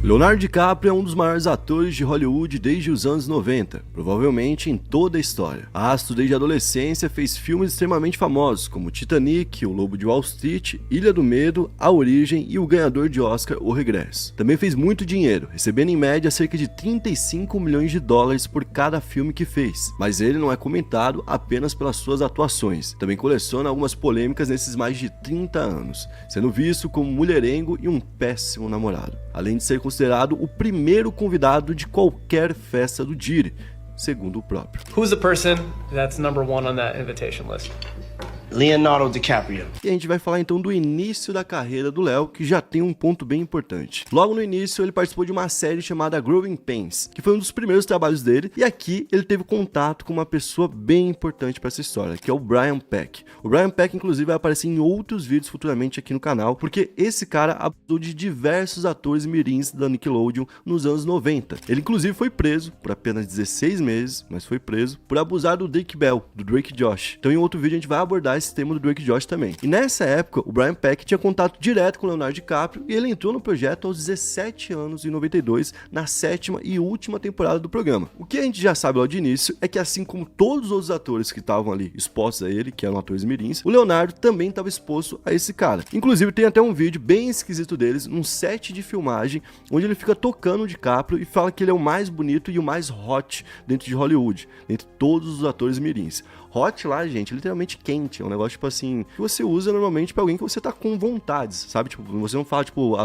Leonardo DiCaprio é um dos maiores atores de Hollywood desde os anos 90, provavelmente em toda a história. Astro desde a adolescência fez filmes extremamente famosos, como Titanic, O Lobo de Wall Street, Ilha do Medo, A Origem e o ganhador de Oscar, O Regresso. Também fez muito dinheiro, recebendo em média cerca de 35 milhões de dólares por cada filme que fez, mas ele não é comentado apenas pelas suas atuações. Também coleciona algumas polêmicas nesses mais de 30 anos, sendo visto como mulherengo e um péssimo namorado, além de ser considerado o primeiro convidado de qualquer festa do Diddy, segundo o próprio. Who's the person that's number one on that invitation list? Leonardo DiCaprio. E a gente vai falar então do início da carreira do Léo, que já tem um ponto bem importante. Logo no início, ele participou de uma série chamada Growing Pains, que foi um dos primeiros trabalhos dele, e aqui ele teve contato com uma pessoa bem importante para essa história, que é o Brian Peck. O Brian Peck, inclusive, vai aparecer em outros vídeos futuramente aqui no canal, porque esse cara abusou de diversos atores mirins da Nickelodeon nos anos 90. Ele, inclusive, foi preso por apenas 16 meses, mas foi preso por abusar do Drake Bell, do Drake Josh. Então, em outro vídeo, a gente vai abordar esse tema do Drake Josh também. E nessa época, o Brian Peck tinha contato direto com o Leonardo DiCaprio e ele entrou no projeto aos 17 anos, em 92, na 7ª e última temporada do programa. O que a gente já sabe lá de início é que, assim como todos os outros atores que estavam ali expostos a ele, que eram atores mirins, o Leonardo também estava exposto a esse cara. Inclusive, tem até um vídeo bem esquisito deles, num set de filmagem, onde ele fica tocando o DiCaprio e fala que ele é o mais bonito e o mais hot dentro de Hollywood, entre todos os atores mirins. Hot lá, gente, literalmente quente, é um negócio, tipo assim, que você usa normalmente pra alguém que você tá com vontades, sabe? Tipo, você não fala, tipo,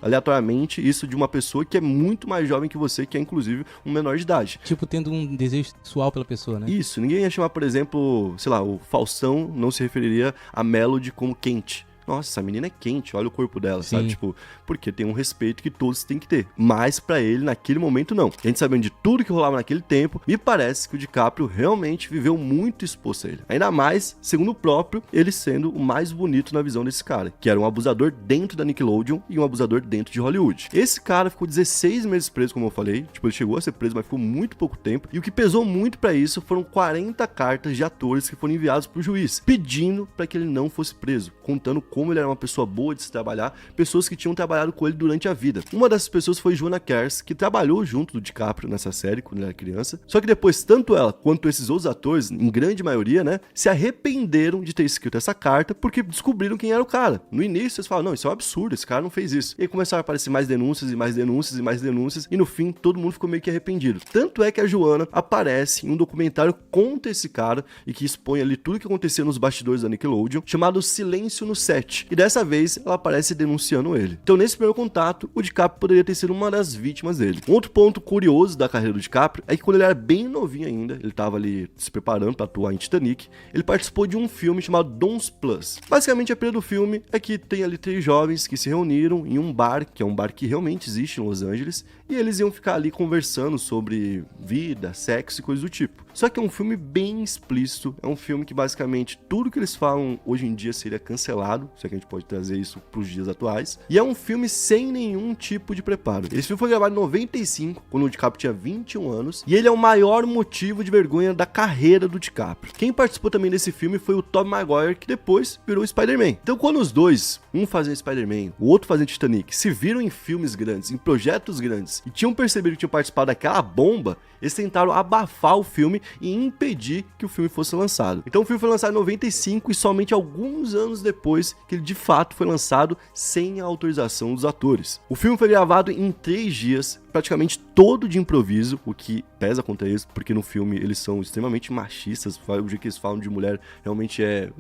aleatoriamente isso de uma pessoa que é muito mais jovem que você, que é, inclusive, um menor de idade. Tipo, tendo um desejo sexual pela pessoa, né? Isso, ninguém ia chamar, por exemplo, sei lá, o Faustão não se referiria a Melody como quente. Nossa, essa menina é quente, olha o corpo dela, Sim. sabe? Tipo, porque tem um respeito que todos têm que ter. Mas pra ele, naquele momento, não. A gente sabendo de tudo que rolava naquele tempo, me parece que o DiCaprio realmente viveu muito exposto a ele. Ainda mais, segundo o próprio, ele sendo o mais bonito na visão desse cara, que era um abusador dentro da Nickelodeon e um abusador dentro de Hollywood. Esse cara ficou 16 meses preso, como eu falei. Tipo, ele chegou a ser preso, mas ficou muito pouco tempo. E o que pesou muito pra isso foram 40 cartas de atores que foram enviados pro juiz, pedindo pra que ele não fosse preso, contando como ele era uma pessoa boa de se trabalhar, pessoas que tinham trabalhado com ele durante a vida. Uma dessas pessoas foi Joanna Kers, que trabalhou junto do DiCaprio nessa série quando ele era criança, só que depois tanto ela quanto esses outros atores, em grande maioria, né, se arrependeram de ter escrito essa carta porque descobriram quem era o cara. No início eles falaram, não, isso é um absurdo, esse cara não fez isso. E aí começaram a aparecer mais denúncias e mais denúncias e mais denúncias e no fim todo mundo ficou meio que arrependido. Tanto é que a Joanna aparece em um documentário contra esse cara e que expõe ali tudo que acontecia nos bastidores da Nickelodeon, chamado Silêncio no Set. E dessa vez ela aparece denunciando ele. Então nesse primeiro contato, o DiCaprio poderia ter sido uma das vítimas dele. Um outro ponto curioso da carreira do DiCaprio é que quando ele era bem novinho ainda, ele estava ali se preparando para atuar em Titanic, ele participou de um filme chamado Dons Plus. Basicamente a pira do filme é que tem ali 3 jovens que se reuniram em um bar, que é um bar que realmente existe em Los Angeles, e eles iam ficar ali conversando sobre vida, sexo e coisas do tipo. Só que é um filme bem explícito, é um filme que basicamente tudo que eles falam hoje em dia seria cancelado, se é que a gente pode trazer isso pros dias atuais, e é um filme sem nenhum tipo de preparo. Esse filme foi gravado em 95, quando o DiCaprio tinha 21 anos, e ele é o maior motivo de vergonha da carreira do DiCaprio. Quem participou também desse filme foi o Tobey Maguire, que depois virou Spider-Man. Então quando os dois, um fazendo Spider-Man, o outro fazendo Titanic, se viram em filmes grandes, em projetos grandes, e tinham percebido que tinham participado daquela bomba, eles tentaram abafar o filme e impedir que o filme fosse lançado. Então o filme foi lançado em 95 e somente alguns anos depois que ele de fato foi lançado sem a autorização dos atores. O filme foi gravado em 3 dias, praticamente todo de improviso, o que pesa contra eles, porque no filme eles são extremamente machistas, o jeito que eles falam de mulher realmente é...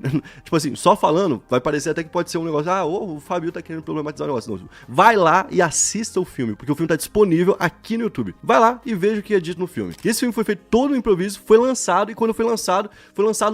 tipo assim, só falando, vai parecer até que pode ser um negócio, o Fabio tá querendo problematizar o negócio. Não, vai lá e assista o filme, porque o filme tá disponível aqui no YouTube. Vai lá e veja o que é dito no filme. Esse filme foi feito todo no improviso, foi lançado, e quando foi lançado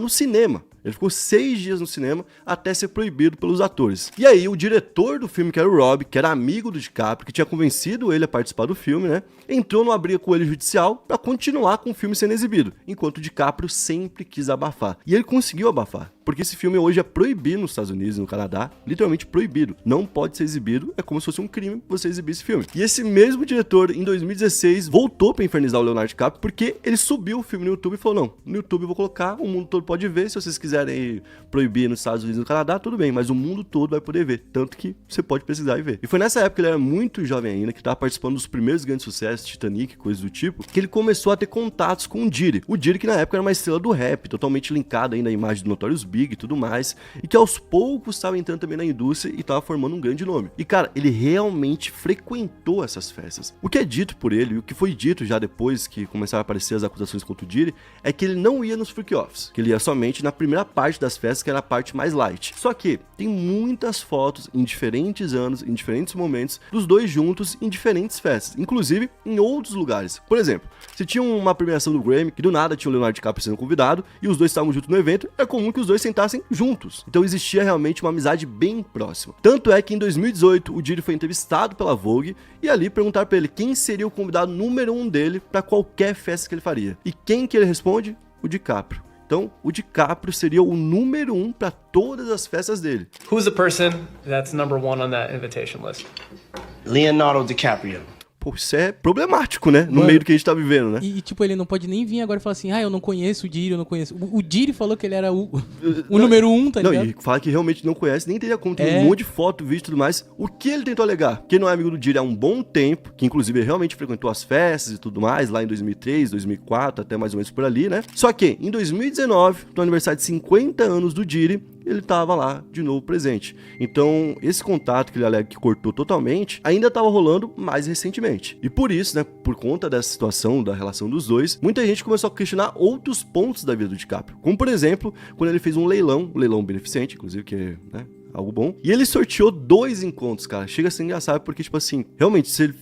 no cinema. Ele ficou 6 dias no cinema até ser proibido pelos atores. E aí, o diretor do filme, que era o Rob, que era amigo do DiCaprio, que tinha convencido ele a participar do filme, né? Entrou numa briga com ele judicial pra continuar com o filme sendo exibido, enquanto o DiCaprio sempre quis abafar. E ele conseguiu abafar. porque esse filme hoje é proibido nos Estados Unidos e no Canadá, literalmente proibido. Não pode ser exibido, é como se fosse um crime você exibir esse filme. E esse mesmo diretor, em 2016, voltou pra infernizar o Leonardo DiCaprio, porque ele subiu o filme no YouTube e falou, não, no YouTube eu vou colocar, o mundo todo pode ver, se vocês quiserem proibir nos Estados Unidos e no Canadá, tudo bem, mas o mundo todo vai poder ver, tanto que você pode pesquisar e ver. E foi nessa época, ele era muito jovem ainda, que tava participando dos primeiros grandes sucessos, Titanic, coisas do tipo, que ele começou a ter contatos com o Diddy. O Diddy que na época era uma estrela do rap, totalmente linkado ainda à imagem do Notorious Big e tudo mais, e que aos poucos estava entrando também na indústria e estava formando um grande nome. E cara, ele realmente frequentou essas festas. O que é dito por ele, e o que foi dito já depois que começaram a aparecer as acusações contra o Diddy, é que ele não ia nos freak-offs, que ele ia somente na primeira parte das festas, que era a parte mais light. Só que tem muitas fotos em diferentes anos, em diferentes momentos, dos dois juntos em diferentes festas, inclusive em outros lugares. Por exemplo, se tinha uma premiação do Grammy, que do nada tinha o Leonardo DiCaprio sendo convidado, e os dois estavam juntos no evento, é comum que os dois sentassem juntos. Então existia realmente uma amizade bem próxima. Tanto é que em 2018, o Diddy foi entrevistado pela Vogue, e ali perguntaram pra ele quem seria o convidado número 1 dele pra qualquer festa que ele faria. E quem que ele responde? O DiCaprio. Então, o DiCaprio seria o número 1 para todas as festas dele. Who's the person that's number 1 on that invitation list? Leonardo DiCaprio. Pô, isso é problemático, né? No meio do que a gente tá vivendo, né? E tipo, ele não pode nem vir agora e falar assim, eu não conheço o Diddy, eu não conheço. O Diddy falou que ele era o número 1, tá ligado? Não, e fala que realmente não conhece, nem teria como, tem um monte de foto, vídeo e tudo mais. O que ele tentou alegar? Que ele não é amigo do Diddy há um bom tempo, que inclusive ele realmente frequentou as festas e tudo mais, lá em 2003, 2004, até mais ou menos por ali, né? Só que, em 2019, no aniversário de 50 anos do Diddy, ele tava lá de novo presente. Então, esse contato que ele alega que cortou totalmente, ainda tava rolando mais recentemente. E por isso, né, por conta dessa situação, da relação dos dois, muita gente começou a questionar outros pontos da vida do DiCaprio. Como, por exemplo, quando ele fez um leilão beneficente, inclusive, que é, né, algo bom. E ele sorteou 2 encontros, cara. Chega a ser engraçado porque, tipo assim, realmente, se ele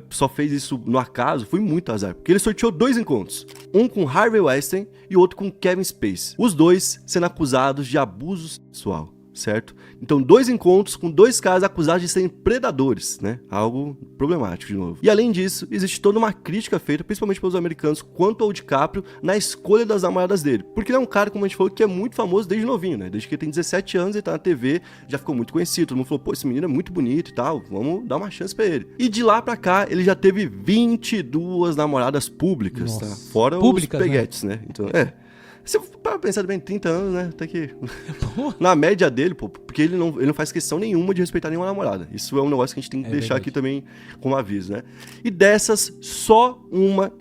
só fez isso no acaso, foi muito azar. Porque ele sorteou 2 encontros. Um com Harvey Weinstein e outro com Kevin Spacey. Os dois sendo acusados de abuso sexual, certo? Então, 2 encontros com 2 caras acusados de serem predadores, né? Algo problemático, de novo. E além disso, existe toda uma crítica feita, principalmente pelos americanos, quanto ao DiCaprio na escolha das namoradas dele. Porque ele é um cara, como a gente falou, que é muito famoso desde novinho, né? Desde que ele tem 17 anos, ele tá na TV, já ficou muito conhecido. Todo mundo falou, pô, esse menino é muito bonito e tal, vamos dar uma chance pra ele. E de lá pra cá, ele já teve 22 namoradas públicas, tá? Fora públicas, os peguetes, né? Então, se para pensar bem, 30 anos, né? Até que na média dele, pô, porque ele não faz questão nenhuma de respeitar nenhuma namorada. Isso é um negócio que a gente tem que deixar aqui também como aviso, né? E dessas,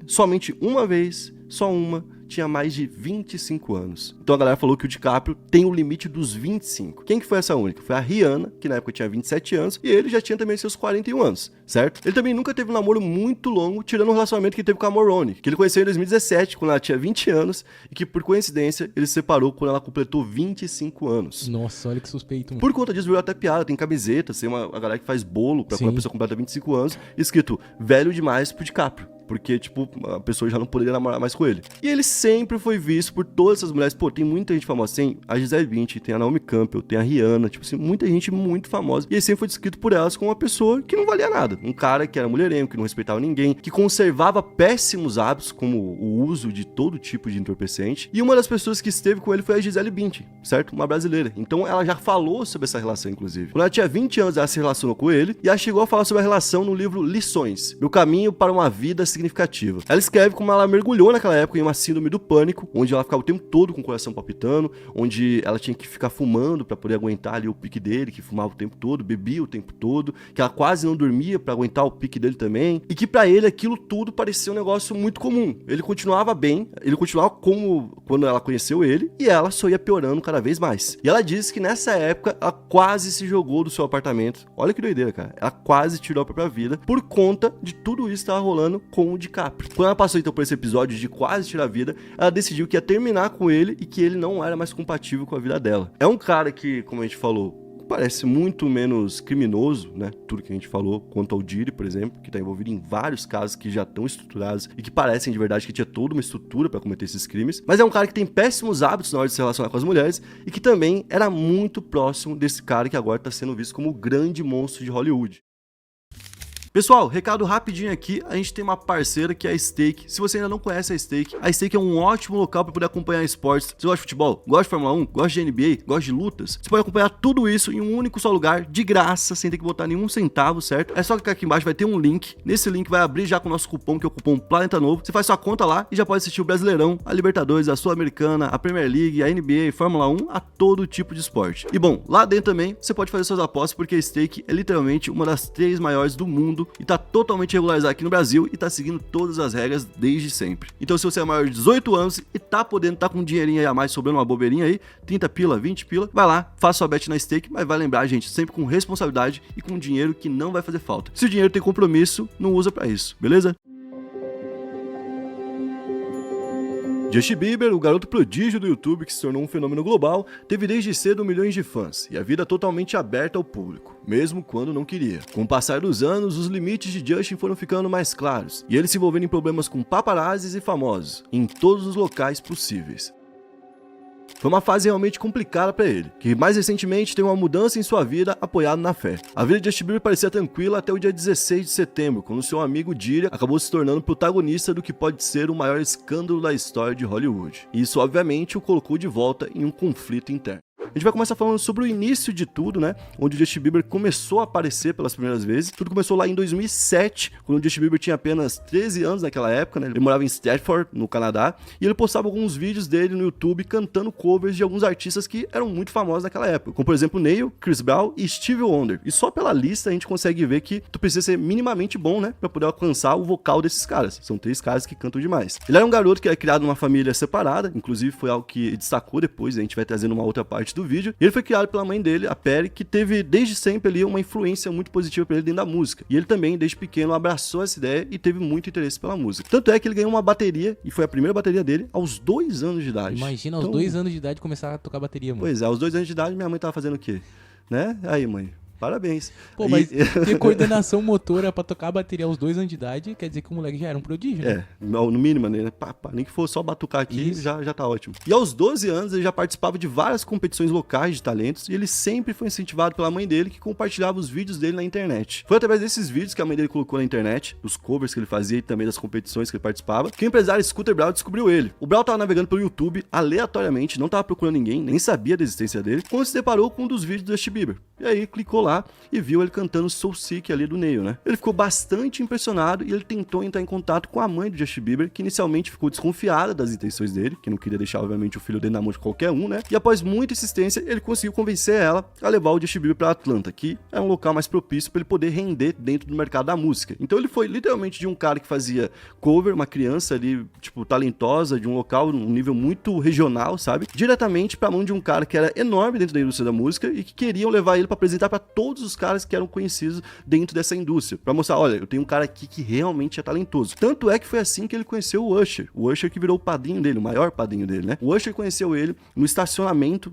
somente uma vez, só uma, tinha mais de 25 anos. Então a galera falou que o DiCaprio tem o limite dos 25. Quem que foi essa única? Foi a Rihanna, que na época tinha 27 anos, e ele já tinha também seus 41 anos, certo? Ele também nunca teve um namoro muito longo, tirando o relacionamento que ele teve com a Moroni, que ele conheceu em 2017, quando ela tinha 20 anos, e que por coincidência ele se separou quando ela completou 25 anos. Nossa, olha que suspeito, mano. Por conta disso, virou até piada, tem camiseta, tem a galera que faz bolo pra quando a pessoa completa 25 anos, escrito, velho demais pro DiCaprio. Porque, tipo, a pessoa já não poderia namorar mais com ele. E ele sempre foi visto por todas essas mulheres. Pô, tem muita gente famosa. Tem a Gisele Bündchen, tem a Naomi Campbell, tem a Rihanna. Tipo assim, muita gente muito famosa. E ele sempre foi descrito por elas como uma pessoa que não valia nada. Um cara que era mulherengo, que não respeitava ninguém, que conservava péssimos hábitos, como o uso de todo tipo de entorpecente. E uma das pessoas que esteve com ele foi a Gisele Bündchen, certo? Uma brasileira. Então ela já falou sobre essa relação, inclusive. Quando ela tinha 20 anos, ela se relacionou com ele. E ela chegou a falar sobre a relação no livro Lições. Meu caminho para uma vida significativa. Ela escreve como ela mergulhou naquela época em uma síndrome do pânico, onde ela ficava o tempo todo com o coração palpitando, onde ela tinha que ficar fumando para poder aguentar ali o pique dele, que fumava o tempo todo, bebia o tempo todo, que ela quase não dormia para aguentar o pique dele também, e que para ele aquilo tudo parecia um negócio muito comum. Ele continuava bem, ele continuava como quando ela conheceu ele, e ela só ia piorando cada vez mais. E ela disse que nessa época ela quase se jogou do seu apartamento. Olha que doideira, cara. Ela quase tirou a própria vida por conta de tudo isso que estava rolando com o DiCaprio. Quando ela passou então por esse episódio de quase tirar a vida, ela decidiu que ia terminar com ele e que ele não era mais compatível com a vida dela. É um cara que, como a gente falou, parece muito menos criminoso, né? Tudo que a gente falou, quanto ao Diddy, por exemplo, que tá envolvido em vários casos que já estão estruturados e que parecem de verdade que tinha toda uma estrutura para cometer esses crimes. Mas é um cara que tem péssimos hábitos na hora de se relacionar com as mulheres e que também era muito próximo desse cara que agora tá sendo visto como o grande monstro de Hollywood. Pessoal, recado rapidinho aqui, a gente tem uma parceira que é a Stake. Se você ainda não conhece a Stake é um ótimo local para poder acompanhar esportes. Você gosta de futebol? Gosta de Fórmula 1? Gosta de NBA? Gosta de lutas? Você pode acompanhar tudo isso em um único só lugar, de graça, sem ter que botar nenhum centavo, certo? É só clicar aqui embaixo, vai ter um link. Nesse link vai abrir já com o nosso cupom, que é o cupom Planeta Novo. Você faz sua conta lá e já pode assistir o Brasileirão, a Libertadores, a Sul-Americana, a Premier League, a NBA, Fórmula 1, a todo tipo de esporte. E bom, lá dentro também você pode fazer suas apostas, porque a Stake é literalmente uma das 3 maiores do mundo e tá totalmente regularizada aqui no Brasil e tá seguindo todas as regras desde sempre. Então se você é maior de 18 anos e tá podendo, tá com um dinheirinho aí a mais, sobrando uma bobeirinha aí, 30 pila, 20 pila, vai lá, faça sua bet na Stake, mas vai lembrar, gente, sempre com responsabilidade e com dinheiro que não vai fazer falta. Se o dinheiro tem compromisso, não usa pra isso, beleza? Justin Bieber, o garoto prodígio do YouTube que se tornou um fenômeno global, teve desde cedo milhões de fãs e a vida totalmente aberta ao público, mesmo quando não queria. Com o passar dos anos, os limites de Justin foram ficando mais claros e ele se envolvendo em problemas com paparazzis e famosos, em todos os locais possíveis. Foi uma fase realmente complicada para ele, que mais recentemente teve uma mudança em sua vida apoiado na fé. A vida de Justin Bieber parecia tranquila até o dia 16 de setembro, quando seu amigo Diddy acabou se tornando protagonista do que pode ser o maior escândalo da história de Hollywood. E isso obviamente o colocou de volta em um conflito interno. A gente vai começar falando sobre o início de tudo, né? Onde o Justin Bieber começou a aparecer pelas primeiras vezes. Tudo começou lá em 2007, quando o Justin Bieber tinha apenas 13 anos naquela época, né? Ele morava em Stratford, no Canadá, e ele postava alguns vídeos dele no YouTube cantando covers de alguns artistas que eram muito famosos naquela época, como por exemplo Neil, Chris Brown e Stevie Wonder. E só pela lista a gente consegue ver que tu precisa ser minimamente bom, né? Pra poder alcançar o vocal desses caras. São 3 caras que cantam demais. Ele era um garoto que era criado numa família separada, inclusive foi algo que destacou depois, a gente vai trazendo uma outra parte do vídeo. E ele foi criado pela mãe dele, a Perry, que teve desde sempre ali uma influência muito positiva para ele dentro da música. E ele também, desde pequeno, abraçou essa ideia e teve muito interesse pela música. Tanto é que ele ganhou uma bateria, e foi a primeira bateria dele, aos 2 anos de idade. Imagina, aos 2 anos de idade começar a tocar bateria, mano. Pois é, aos 2 anos de idade minha mãe tava fazendo o quê? Né? Aí, mãe. Parabéns. Pô, mas ter coordenação motora pra tocar a bateria aos 2 anos de idade, quer dizer que o moleque já era um prodígio, né? No mínimo, né? Nem que fosse só batucar aqui, já tá ótimo. E aos 12 anos, ele já participava de várias competições locais de talentos, e ele sempre foi incentivado pela mãe dele, que compartilhava os vídeos dele na internet. Foi através desses vídeos que a mãe dele colocou na internet, dos covers que ele fazia e também das competições que ele participava, que o empresário Scooter Braun descobriu ele. O Braun tava navegando pelo YouTube, aleatoriamente, não tava procurando ninguém, nem sabia da existência dele, quando se deparou com um dos vídeos do Justin Bieber. E aí, clicou lá e viu ele cantando Soul Sick ali do Neil, né? Ele ficou bastante impressionado e ele tentou entrar em contato com a mãe do Justin Bieber, que inicialmente ficou desconfiada das intenções dele, que não queria deixar, obviamente, o filho dele na mão de qualquer um, né? E após muita insistência, ele conseguiu convencer ela a levar o Justin Bieber pra Atlanta, que é um local mais propício para ele poder render dentro do mercado da música. Então ele foi literalmente de um cara que fazia cover, uma criança ali, tipo, talentosa, de um local, um nível muito regional, sabe? Diretamente pra mão de um cara que era enorme dentro da indústria da música e que queriam levar ele pra apresentar pra todos os caras que eram conhecidos dentro dessa indústria, pra mostrar, olha, eu tenho um cara aqui que realmente é talentoso. Tanto é que foi assim que ele conheceu o Usher que virou o padrinho dele, o maior padrinho dele, né? O Usher conheceu ele num estacionamento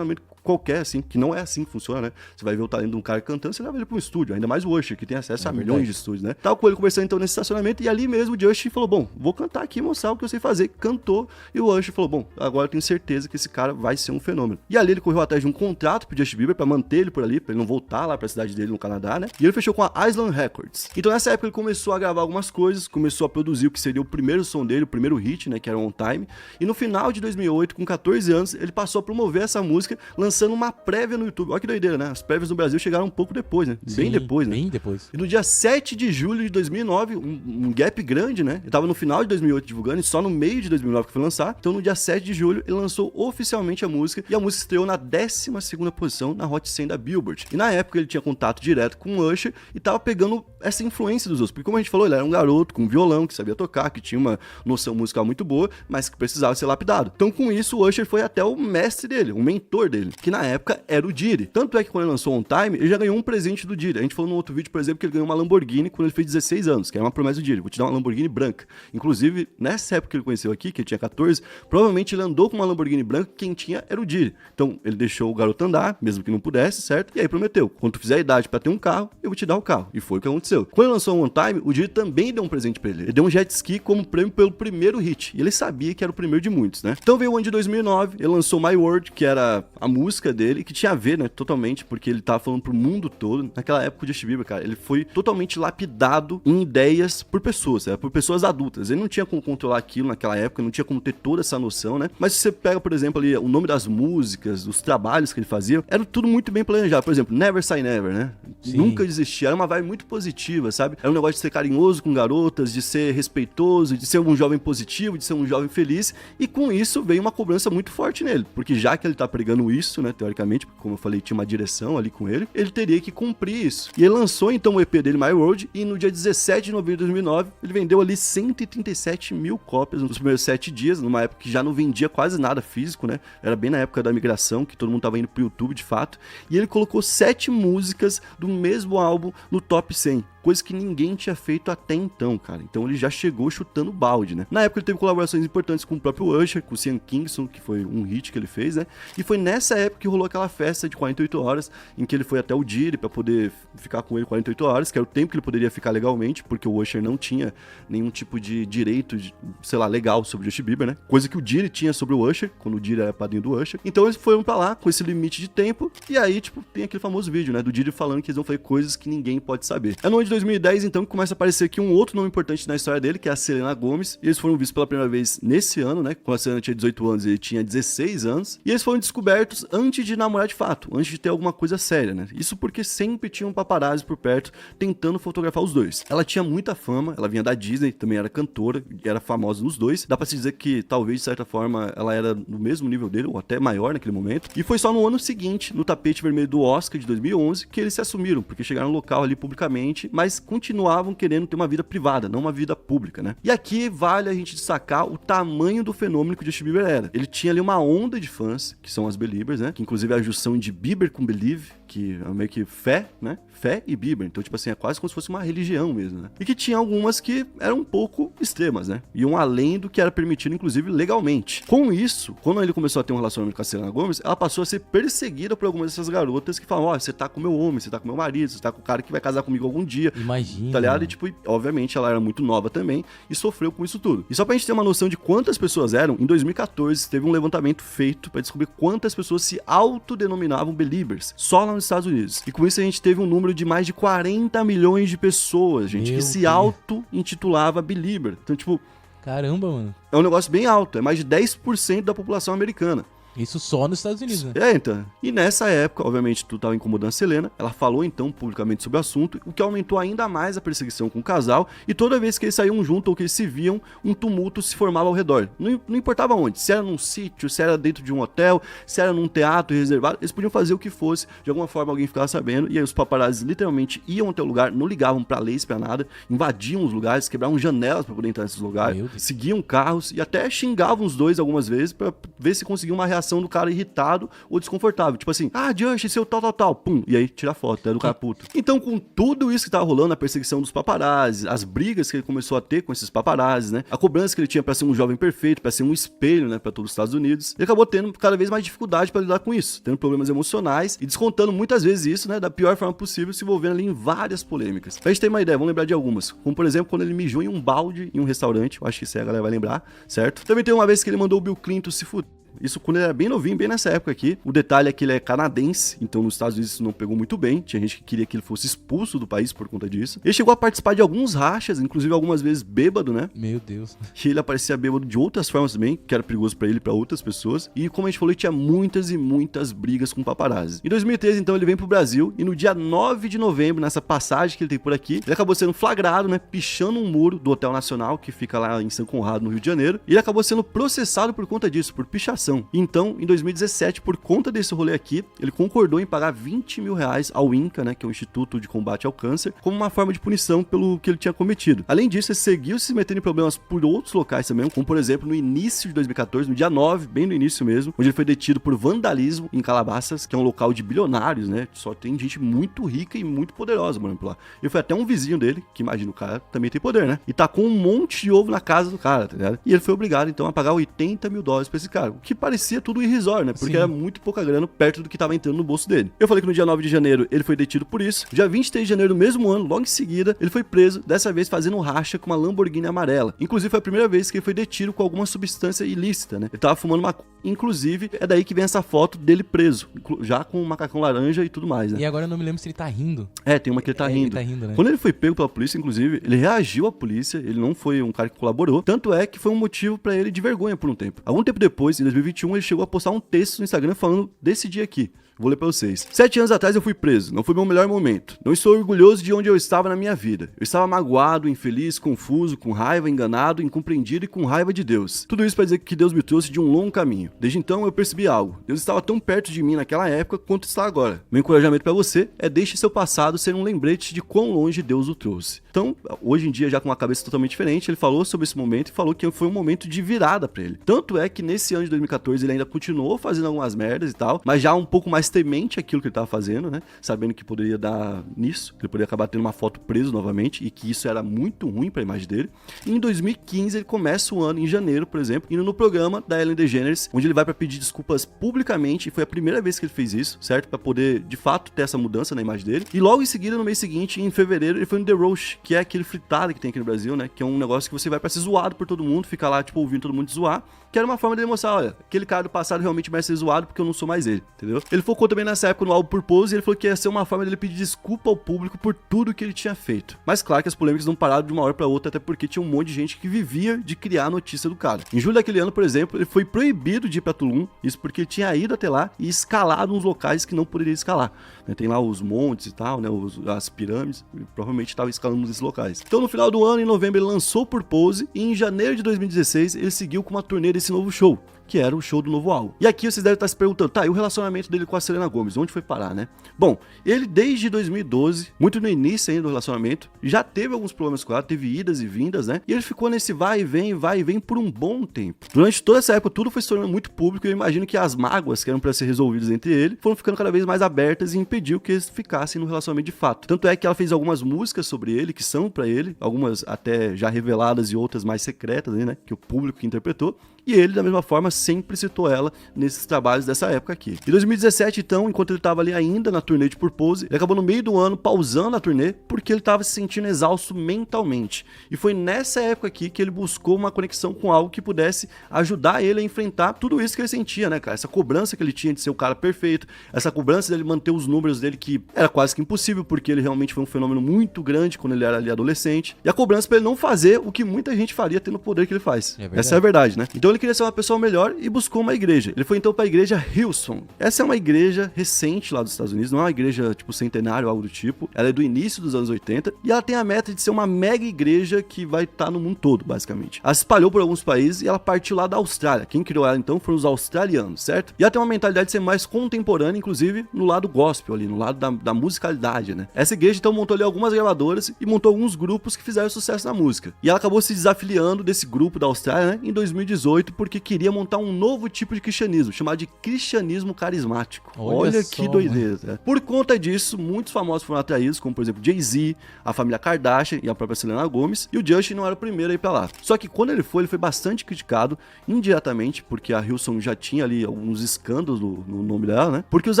qualquer, assim, que não é assim que funciona, né? Você vai ver o talento de um cara cantando, você leva ele pra um estúdio, ainda mais o Usher, que tem acesso a milhões de estúdios, né? Tava com ele conversando então nesse estacionamento e ali mesmo o Justin falou, bom, vou cantar aqui e mostrar o que eu sei fazer. Cantou e o Usher falou, bom, agora eu tenho certeza que esse cara vai ser um fenômeno. E ali ele correu atrás de um contrato pro Justin Bieber pra manter ele por ali, pra ele não voltar lá pra cidade dele no Canadá, né? E ele fechou com a Island Records. Então nessa época ele começou a gravar algumas coisas, começou a produzir o que seria o primeiro som dele, o primeiro hit, né, que era On Time. E no final de 2008, com 14 anos, ele passou a promover essa música, lançando uma prévia no YouTube. Olha que doideira, né? As prévias no Brasil chegaram um pouco depois, né? Sim, bem depois, né? Bem depois. E no dia 7 de julho de 2009, um gap grande, né? Ele tava no final de 2008 divulgando e só no meio de 2009 que foi lançar. Então no dia 7 de julho ele lançou oficialmente a música e a música estreou na 12ª posição na Hot 100 da Billboard. E na época ele tinha contato direto com o Usher e tava pegando essa influência dos outros. Porque como a gente falou, ele era um garoto com violão, que sabia tocar, que tinha uma noção musical muito boa, mas que precisava ser lapidado. Então com isso o Usher foi até o mestre dele, o mentor dele, que na época era o Diddy. Tanto é que quando ele lançou On Time, ele já ganhou um presente do Diddy. A gente falou no outro vídeo, por exemplo, que ele ganhou uma Lamborghini quando ele fez 16 anos, que era uma promessa do Diddy. Vou te dar uma Lamborghini branca. Inclusive, nessa época que ele conheceu aqui, que ele tinha 14, provavelmente ele andou com uma Lamborghini branca, quem tinha era o Diddy. Então ele deixou o garoto andar, mesmo que não pudesse, certo? E aí prometeu, quando tu fizer a idade pra ter um carro, eu vou te dar o carro. E foi o que aconteceu. Quando ele lançou o One Time, o Diddy também deu um presente pra ele. Ele deu um jet ski como prêmio pelo primeiro hit. E ele sabia que era o primeiro de muitos, né? Então veio o ano de 2009, ele lançou My World, que era a música dele, que tinha a ver, né, totalmente, porque ele tava falando pro mundo todo. Naquela época, o Justin Bieber, cara, ele foi totalmente lapidado em ideias por pessoas, por pessoas adultas. Ele não tinha como controlar aquilo naquela época, não tinha como ter toda essa noção, né? Mas se você pega, por exemplo, ali o nome das músicas, os trabalhos que ele fazia, era tudo muito bem planejado. Por exemplo, Never Say Never, né? Sim. Nunca desistir. Era uma vibe muito positiva, sabe? Era um negócio de ser carinhoso com garotas, de ser respeitoso, de ser um jovem positivo, de ser um jovem feliz. E com isso veio uma cobrança muito forte nele. Porque já que ele tá pregando isso, né? Teoricamente, porque como eu falei, tinha uma direção ali com ele, ele teria que cumprir isso. E ele lançou então o EP dele, My World, e no dia 17 de novembro de 2009, ele vendeu ali 137 mil cópias nos primeiros 7 dias, numa época que já não vendia quase nada físico, né? Era bem na época da migração, que todo mundo tava indo pro YouTube de fato. E ele colocou 7 músicas do mesmo álbum no top 100. Coisa que ninguém tinha feito até então, cara. Então ele já chegou chutando balde, né? Na época ele teve colaborações importantes com o próprio Usher, com o Sean Kingston, que foi um hit que ele fez, né? E foi nessa época que rolou aquela festa de 48 horas, em que ele foi até o Diddy pra poder ficar com ele 48 horas, que era o tempo que ele poderia ficar legalmente, porque o Usher não tinha nenhum tipo de direito, sei lá, legal sobre o Justin Bieber, né? Coisa que o Diddy tinha sobre o Usher, quando o Diddy era padrinho do Usher. Então eles foram pra lá com esse limite de tempo, e aí, tipo, tem aquele famoso vídeo, né? Do Diddy falando que eles vão fazer coisas que ninguém pode saber. É no ano de 2010, então, que começa a aparecer aqui um outro nome importante na história dele, que é a Selena Gomez, e eles foram vistos pela primeira vez nesse ano, né? Quando a Selena tinha 18 anos e ele tinha 16 anos, e eles foram descobertos antes de namorar de fato, antes de ter alguma coisa séria, né? Isso porque sempre tinha um paparazzi por perto tentando fotografar os dois. Ela tinha muita fama, ela vinha da Disney, também era cantora, era famosa nos dois. Dá pra se dizer que talvez, de certa forma, ela era no mesmo nível dele, ou até maior naquele momento. E foi só no ano seguinte, no tapete vermelho do Oscar de 2011, que eles se assumiram, porque chegaram no local ali publicamente, mas continuavam querendo ter uma vida privada, não uma vida pública, né? E aqui vale a gente destacar o tamanho do fenômeno que o Justin Bieber era. Ele tinha ali uma onda de fãs, que são as Beliebers, né? Que inclusive é a junção de Bieber com Believe, que é meio que fé, né? Fé e Bieber. Então, tipo assim, é quase como se fosse uma religião mesmo, né? E que tinha algumas que eram um pouco extremas, né? Iam além do que era permitido, inclusive, legalmente. Com isso, quando ele começou a ter um relacionamento com a Selena Gomez, ela passou a ser perseguida por algumas dessas garotas que falam, ó, você tá com meu homem, você tá com meu marido, você tá com o cara que vai casar comigo algum dia. Imagina. Tá ligado? E, tipo, obviamente, ela era muito nova também e sofreu com isso tudo. E só pra gente ter uma noção de quantas pessoas eram, em 2014, teve um levantamento feito pra descobrir quantas pessoas se autodenominavam Beliebers, só lá nos Estados Unidos. E com isso a gente teve um número de mais de 40 milhões de pessoas, gente, Meu que se Deus. auto-intitulava Belieber. Então, tipo, Caramba, mano. é um negócio bem alto, é mais de 10% da população americana. Isso só nos Estados Unidos, né? É, então. E nessa época, obviamente, tudo estava incomodando a Selena. Ela falou, então, publicamente sobre o assunto, o que aumentou ainda mais a perseguição com o casal. E toda vez que eles saíam junto ou que eles se viam, um tumulto se formava ao redor. Não importava onde. Se era num sítio, se era dentro de um hotel, se era num teatro reservado, eles podiam fazer o que fosse. De alguma forma, alguém ficava sabendo. E aí os paparazzi literalmente iam até o lugar, não ligavam pra leis, pra nada. Invadiam os lugares, quebravam janelas pra poder entrar nesses lugares. Meu Deus. Seguiam carros e até xingavam os dois algumas vezes pra ver se conseguiam uma reação do cara irritado ou desconfortável. Tipo assim, Justin, seu tal. Pum. E aí tira a foto, é do cara puto. Então, com tudo isso que tava rolando, a perseguição dos paparazzi, as brigas que ele começou a ter com esses paparazzi, né? A cobrança que ele tinha pra ser um jovem perfeito, pra ser um espelho, né? Pra todos os Estados Unidos. Ele acabou tendo cada vez mais dificuldade pra lidar com isso. Tendo problemas emocionais e descontando muitas vezes isso, né? Da pior forma possível, se envolvendo ali em várias polêmicas. Pra gente ter uma ideia, vamos lembrar de algumas. Como, por exemplo, quando ele mijou em um balde em um restaurante. Eu acho que isso aí a galera vai lembrar, certo? Também tem uma vez que ele mandou o Bill Clinton se fuder. Isso quando ele era bem novinho, bem nessa época aqui. O detalhe é que ele é canadense, então nos Estados Unidos isso não pegou muito bem. Tinha gente que queria que ele fosse expulso do país por conta disso. Ele chegou a participar de alguns rachas, inclusive algumas vezes bêbado, né? Meu Deus. Que ele aparecia bêbado de outras formas também, que era perigoso pra ele e pra outras pessoas. E como a gente falou, ele tinha muitas e muitas brigas com paparazzi. Em 2013, então, ele vem pro Brasil e no dia 9 de novembro, nessa passagem que ele tem por aqui, ele acabou sendo flagrado, né? Pichando um muro do Hotel Nacional, que fica lá em São Conrado, no Rio de Janeiro. E ele acabou sendo processado por conta disso, por pichação. Então, em 2017, por conta desse rolê aqui, ele concordou em pagar 20 mil reais ao INCA, né, que é o Instituto de Combate ao Câncer, como uma forma de punição pelo que ele tinha cometido. Além disso, ele seguiu se metendo em problemas por outros locais também, como por exemplo no início de 2014, no dia 9, bem no início mesmo, onde ele foi detido por vandalismo em Calabasas, que é um local de bilionários, né, só tem gente muito rica e muito poderosa morando por lá. Ele foi até um vizinho dele, que imagina o cara também tem poder, né, e tacou um monte de ovo na casa do cara, tá ligado? E ele foi obrigado então a pagar $80 mil pra esse cara, o que que parecia tudo irrisório, né? Porque Sim. era muito pouca grana perto do que tava entrando no bolso dele. Eu falei que no dia 9 de janeiro ele foi detido por isso. Dia 23 de janeiro do mesmo ano, logo em seguida, ele foi preso, dessa vez fazendo um racha com uma Lamborghini amarela. Inclusive foi a primeira vez que ele foi detido com alguma substância ilícita, né? Ele tava fumando maconha. Inclusive, é daí que vem essa foto dele preso, já com o macacão laranja e tudo mais, né? E agora eu não me lembro se ele tá rindo. Tem uma que ele tá rindo. Ele tá rindo, né? Quando ele foi pego pela polícia, inclusive, ele reagiu à polícia, ele não foi um cara que colaborou, tanto é que foi um motivo pra ele de vergonha por um tempo. Algum tempo depois, em 2021, ele chegou a postar um texto no Instagram falando desse dia aqui. Vou ler pra vocês. 7 anos atrás eu fui preso, não foi meu melhor momento. Não estou orgulhoso de onde eu estava na minha vida. Eu estava magoado, infeliz, confuso, com raiva, enganado, incompreendido e com raiva de Deus. Tudo isso para dizer que Deus me trouxe de um longo caminho. Desde então eu percebi algo. Deus estava tão perto de mim naquela época quanto está agora. Meu encorajamento para você é deixe seu passado ser um lembrete de quão longe Deus o trouxe. Então, hoje em dia, já com uma cabeça totalmente diferente, ele falou sobre esse momento e falou que foi um momento de virada para ele. Tanto é que nesse ano de 2014 ele ainda continuou fazendo algumas merdas e tal, mas já um pouco mais temente aquilo que ele tava fazendo, né? Sabendo que poderia dar nisso, que ele poderia acabar tendo uma foto preso novamente e que isso era muito ruim pra imagem dele. E em 2015 ele começa o ano, em janeiro, por exemplo, indo no programa da Ellen DeGeneres, onde ele vai pra pedir desculpas publicamente, e foi a primeira vez que ele fez isso, certo? Pra poder, de fato, ter essa mudança na imagem dele. E logo em seguida, no mês seguinte, em fevereiro, ele foi no The Roast, que é aquele fritado que tem aqui no Brasil, né? Que é um negócio que você vai pra ser zoado por todo mundo, fica lá, tipo, ouvindo todo mundo te zoar, que era uma forma de mostrar, olha, aquele cara do passado realmente merece ser zoado porque eu não sou mais ele, entendeu? Ele focou também nessa época no álbum Purpose e ele falou que ia ser uma forma dele pedir desculpa ao público por tudo que ele tinha feito. Mas claro que as polêmicas não pararam de uma hora pra outra, até porque tinha um monte de gente que vivia de criar a notícia do cara. Em julho daquele ano, por exemplo, ele foi proibido de ir pra Tulum, isso porque ele tinha ido até lá e escalado uns locais que não poderia escalar. Tem lá os montes e tal, né, as pirâmides, e provavelmente estava escalando nesses locais. Então no final do ano, em novembro, ele lançou Purpose e em janeiro de 2016 ele seguiu com uma turnê desse novo show, que era o show do novo álbum. E aqui vocês devem estar se perguntando, tá, e o relacionamento dele com a Selena Gomez, onde foi parar, né? Bom, ele desde 2012, muito no início ainda do relacionamento, já teve alguns problemas com ela, teve idas e vindas, né? E ele ficou nesse vai e vem por um bom tempo. Durante toda essa época, tudo foi se tornando muito público e eu imagino que as mágoas que eram para ser resolvidas entre ele foram ficando cada vez mais abertas e impediu que eles ficassem no relacionamento de fato. Tanto é que ela fez algumas músicas sobre ele, que são pra ele, algumas até já reveladas e outras mais secretas, né? Que o público que interpretou. E ele, da mesma forma, sempre citou ela nesses trabalhos dessa época aqui. Em 2017, então, enquanto ele estava ali ainda na turnê de Purpose, ele acabou no meio do ano pausando a turnê porque ele estava se sentindo exausto mentalmente. E foi nessa época aqui que ele buscou uma conexão com algo que pudesse ajudar ele a enfrentar tudo isso que ele sentia, né, cara? Essa cobrança que ele tinha de ser o cara perfeito, essa cobrança dele manter os números dele, que era quase que impossível, porque ele realmente foi um fenômeno muito grande quando ele era ali adolescente. E a cobrança pra ele não fazer o que muita gente faria tendo o poder que ele faz. Essa é a verdade, né? Então ele queria ser uma pessoa melhor e buscou uma igreja. Ele foi então para a igreja Hillsong. Essa é uma igreja recente lá dos Estados Unidos, não é uma igreja tipo centenário ou algo do tipo. Ela é do início dos anos 80 e ela tem a meta de ser uma mega igreja que vai estar no mundo todo, basicamente. Ela se espalhou por alguns países e ela partiu lá da Austrália. Quem criou ela então foram os australianos, certo? E ela tem uma mentalidade de ser mais contemporânea, inclusive no lado gospel ali, no lado da musicalidade, né? Essa igreja então montou ali algumas gravadoras e montou alguns grupos que fizeram sucesso na música. E ela acabou se desafiliando desse grupo da Austrália, né, em 2018, porque queria montar um novo tipo de cristianismo, chamado de cristianismo carismático. Olha que doideira. Né? Por conta disso, muitos famosos foram atraídos, como por exemplo Jay-Z, a família Kardashian e a própria Selena Gomez, e o Justin não era o primeiro a ir pra lá. Só que quando ele foi bastante criticado, indiretamente, porque a Hillsong já tinha ali alguns escândalos no nome dela, né? Porque os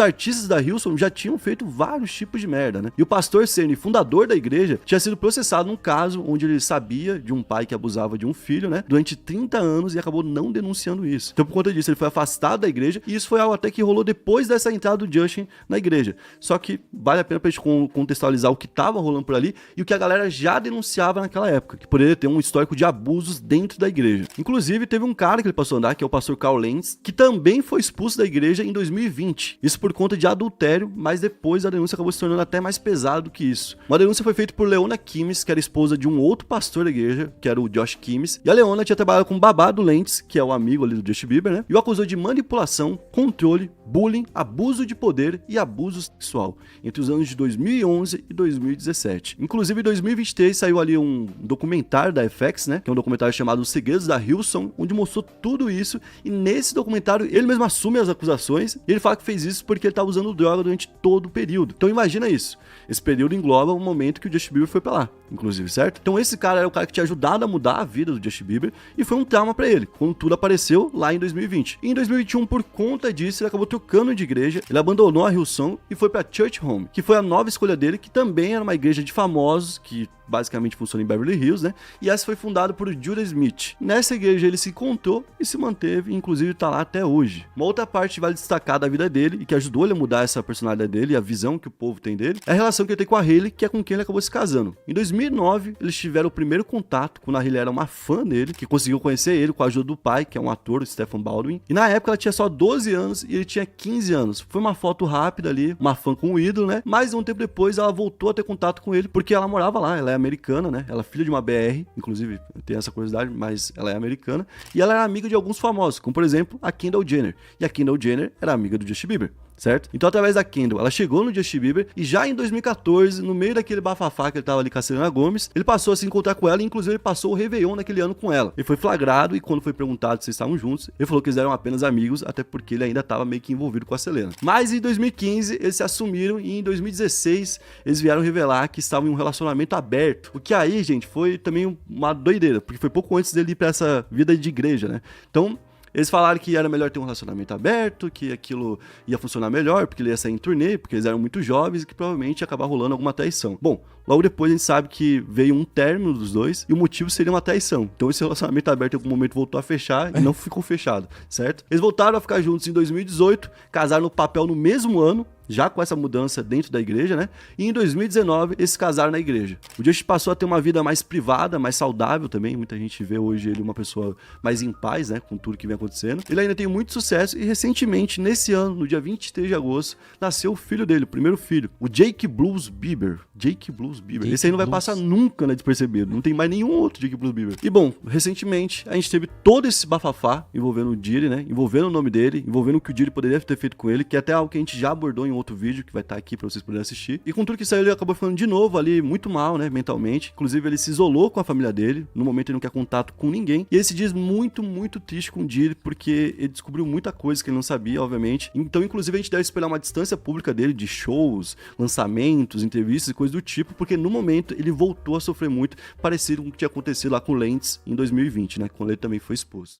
artistas da Hillsong já tinham feito vários tipos de merda, né? E o pastor Cerny, fundador da igreja, tinha sido processado num caso onde ele sabia de um pai que abusava de um filho, né? Durante 30 anos e acabou não denunciando isso. Então, por conta disso, ele foi afastado da igreja e isso foi algo até que rolou depois dessa entrada do Justin na igreja. Só que vale a pena pra gente contextualizar o que tava rolando por ali e o que a galera já denunciava naquela época, que poderia ter um histórico de abusos dentro da igreja. Inclusive, teve um cara que ele passou a andar, que é o pastor Carl Lentz, que também foi expulso da igreja em 2020. Isso por conta de adultério, mas depois a denúncia acabou se tornando até mais pesada do que isso. Uma denúncia foi feita por Leona Kimes, que era esposa de um outro pastor da igreja, que era o Josh Kimes, e a Leona tinha trabalhado com o babá do Lentz, que é o amigo ali do Justin Bieber, né? E o acusou de manipulação, controle, bullying, abuso de poder e abuso sexual entre os anos de 2011 e 2017. Inclusive, em 2023 saiu ali um documentário da FX, né? Que é um documentário chamado Os Segredos da Hillsong, onde mostrou tudo isso. E nesse documentário ele mesmo assume as acusações e ele fala que fez isso porque ele estava usando droga durante todo o período. Então imagina isso. Esse período engloba o momento que o Justin Bieber foi pra lá. inclusive, certo? Então esse cara era o cara que tinha ajudado a mudar a vida do Justin Bieber e foi um trauma pra ele, quando tudo apareceu lá em 2020. E em 2021, por conta disso, ele acabou trocando de igreja, ele abandonou a Hillsong e foi pra Church Home, que foi a nova escolha dele, que também era uma igreja de famosos, que basicamente funciona em Beverly Hills, né? E essa foi fundada por Judah Smith. Nessa igreja ele se encontrou e se manteve, inclusive tá lá até hoje. Uma outra parte que vale destacar da vida dele e que ajudou ele a mudar essa personalidade dele e a visão que o povo tem dele, é a relação que ele tem com a Hailey, que é com quem ele acabou se casando. Em 2009, eles tiveram o primeiro contato quando a Hailey era uma fã dele, que conseguiu conhecer ele com a ajuda do pai, que é um ator, o Stephen Baldwin. E na época ela tinha só 12 anos e ele tinha 15 anos. Foi uma foto rápida ali, uma fã com o ídolo, né? Mas um tempo depois ela voltou a ter contato com ele porque ela morava lá, ela é americana, né? Ela é filha de uma BR, inclusive tem essa curiosidade, mas ela é americana. E ela era amiga de alguns famosos, como por exemplo a Kendall Jenner. E a Kendall Jenner era amiga do Justin Bieber, certo? Então, através da Kendall, ela chegou no Justin Bieber e já em 2014, no meio daquele bafafá que ele tava ali com a Selena Gomez, ele passou a se encontrar com ela e, inclusive, ele passou o Réveillon naquele ano com ela. Ele foi flagrado e, quando foi perguntado se eles estavam juntos, ele falou que eles eram apenas amigos, até porque ele ainda tava meio que envolvido com a Selena. Mas em 2015, eles se assumiram e em 2016, eles vieram revelar que estavam em um relacionamento aberto. O que aí, gente, foi também uma doideira, porque foi pouco antes dele ir pra essa vida de igreja, né? Então, eles falaram que era melhor ter um relacionamento aberto, que aquilo ia funcionar melhor, porque ele ia sair em turnê, porque eles eram muito jovens e que provavelmente ia acabar rolando alguma traição. Bom, logo depois a gente sabe que veio um término dos dois e o motivo seria uma traição. Então esse relacionamento aberto em algum momento voltou a fechar e não ficou fechado, certo? Eles voltaram a ficar juntos em 2018, casaram no papel no mesmo ano, já com essa mudança dentro da igreja, né? E em 2019, eles se casaram na igreja. O Justin passou a ter uma vida mais privada, mais saudável também. Muita gente vê hoje ele uma pessoa mais em paz, né? Com tudo que vem acontecendo. Ele ainda tem muito sucesso e recentemente, nesse ano, no dia 23 de agosto, nasceu o filho dele, o primeiro filho, o Jake Blues Bieber. Jake Blues Bieber. Esse aí não vai passar nunca, né, despercebido. Não tem mais nenhum outro Jake Blues Bieber. E bom, recentemente, a gente teve todo esse bafafá envolvendo o Diddy, né? Envolvendo o nome dele, envolvendo o que o Diddy poderia ter feito com ele, que é até algo que a gente já abordou em outro vídeo, que vai estar aqui pra vocês poderem assistir. E com tudo que saiu, ele acabou ficando de novo ali muito mal, né, mentalmente. Inclusive, ele se isolou com a família dele. No momento, ele não quer contato com ninguém. E ele se diz muito, muito triste com o Diddy, porque ele descobriu muita coisa que ele não sabia, obviamente. Então, inclusive, a gente deve esperar uma distância pública dele, de shows, lançamentos, entrevistas e coisas do tipo, porque no momento, ele voltou a sofrer muito, parecido com o que tinha acontecido lá com o Lentz em 2020, né, quando ele também foi exposto.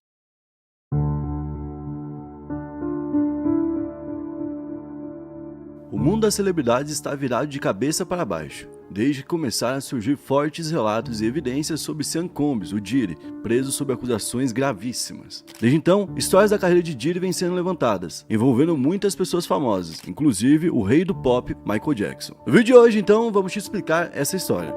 O mundo das celebridades está virado de cabeça para baixo, desde que começaram a surgir fortes relatos e evidências sobre Sean Combs, o Diddy, preso sob acusações gravíssimas. Desde então, histórias da carreira de Diddy vêm sendo levantadas, envolvendo muitas pessoas famosas, inclusive o rei do pop, Michael Jackson. No vídeo de hoje, então, vamos te explicar essa história.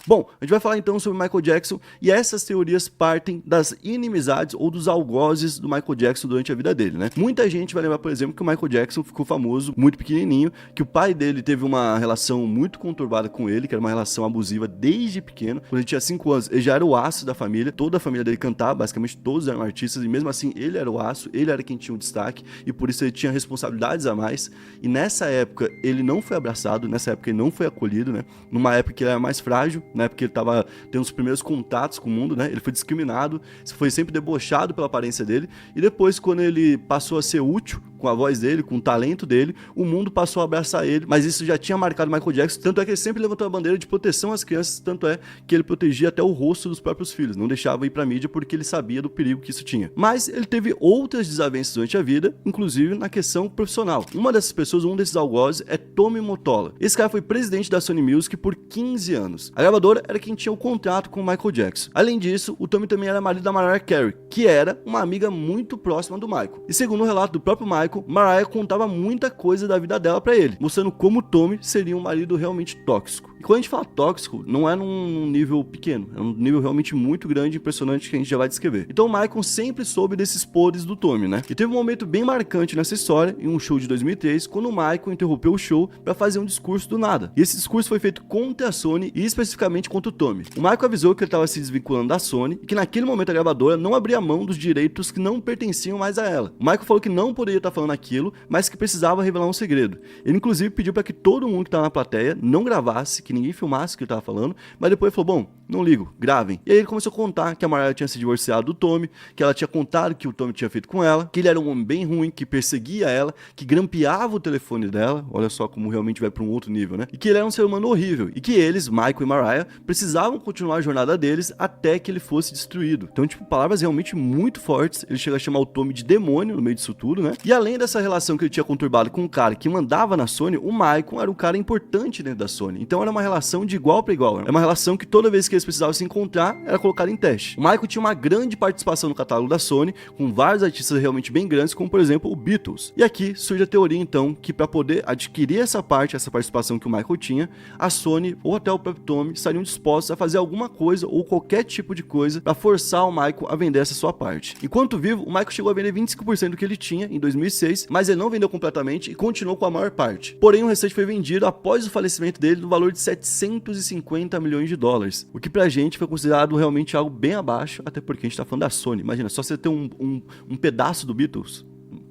Bom, a gente vai falar então sobre Michael Jackson e essas teorias partem das inimizades ou dos algozes do Michael Jackson durante a vida dele, né? Muita gente vai lembrar, por exemplo, que o Michael Jackson ficou famoso muito pequenininho, que o pai dele teve uma relação muito conturbada com ele, que era uma relação abusiva desde pequeno. Quando ele tinha 5 anos, ele já era o aço da família, toda a família dele cantava, basicamente todos eram artistas e mesmo assim ele era o aço, ele era quem tinha o destaque e por isso ele tinha responsabilidades a mais. E nessa época ele não foi abraçado, nessa época ele não foi acolhido, né? Numa época que ele era mais frágil, na época que ele estava tendo os primeiros contatos com o mundo, né? Ele foi discriminado, foi sempre debochado pela aparência dele, e depois, quando ele passou a ser útil com a voz dele, com o talento dele, o mundo passou a abraçar ele, mas isso já tinha marcado Michael Jackson, tanto é que ele sempre levantou a bandeira de proteção às crianças, tanto é que ele protegia até o rosto dos próprios filhos, não deixava ir pra mídia porque ele sabia do perigo que isso tinha. Mas ele teve outras desavenças durante a vida, inclusive na questão profissional. Uma dessas pessoas, um desses algozes, é Tommy Mottola. Esse cara foi presidente da Sony Music por 15 anos. A gravadora era quem tinha o contrato com o Michael Jackson. Além disso, o Tommy também era marido da Mariah Carey, que era uma amiga muito próxima do Michael. E segundo o relato do próprio Michael, Mariah contava muita coisa da vida dela pra ele, mostrando como o Tommy seria um marido realmente tóxico. E quando a gente fala tóxico, não é num nível pequeno, é um nível realmente muito grande e impressionante que a gente já vai descrever. Então o Michael sempre soube desses podres do Tommy, né? E teve um momento bem marcante nessa história, em um show de 2003, quando o Michael interrompeu o show pra fazer um discurso do nada. E esse discurso foi feito contra a Sony e especificamente contra o Tommy. O Michael avisou que ele estava se desvinculando da Sony e que naquele momento a gravadora não abria mão dos direitos que não pertenciam mais a ela. O Michael falou que não poderia estar falando aquilo, mas que precisava revelar um segredo. Ele inclusive pediu para que todo mundo que estava na plateia não gravasse, que ninguém filmasse o que ele estava falando, mas depois ele falou, bom, não ligo, gravem. E aí ele começou a contar que a Mariah tinha se divorciado do Tommy, que ela tinha contado que o Tommy tinha feito com ela, que ele era um homem bem ruim, que perseguia ela, que grampeava o telefone dela, olha só como realmente vai para um outro nível, né? E que ele era um ser humano horrível, e que eles, Michael e Mariah, precisavam continuar a jornada deles até que ele fosse destruído. Então, tipo, palavras realmente muito fortes. Ele chega a chamar o Tommy de demônio no meio disso tudo, né? E além dessa relação que ele tinha conturbado com um cara que mandava na Sony, o Michael era um cara importante dentro da Sony. Então era uma relação de igual para igual. Era uma relação que toda vez que eles precisavam se encontrar, era colocada em teste. O Michael tinha uma grande participação no catálogo da Sony, com vários artistas realmente bem grandes, como por exemplo o Beatles. E aqui surge a teoria então que para poder adquirir essa participação que o Michael tinha, a Sony ou até o próprio Tommy estariam dispostos a fazer alguma coisa ou qualquer tipo de coisa para forçar o Michael a vender essa sua parte. Enquanto vivo, o Michael chegou a vender 25% do que ele tinha em 2006, mas ele não vendeu completamente e continuou com a maior parte. Porém, o restante foi vendido após o falecimento dele no valor de 750 milhões de dólares, o que pra gente foi considerado realmente algo bem abaixo, até porque a gente tá falando da Sony. Imagina, só você ter um pedaço do Beatles,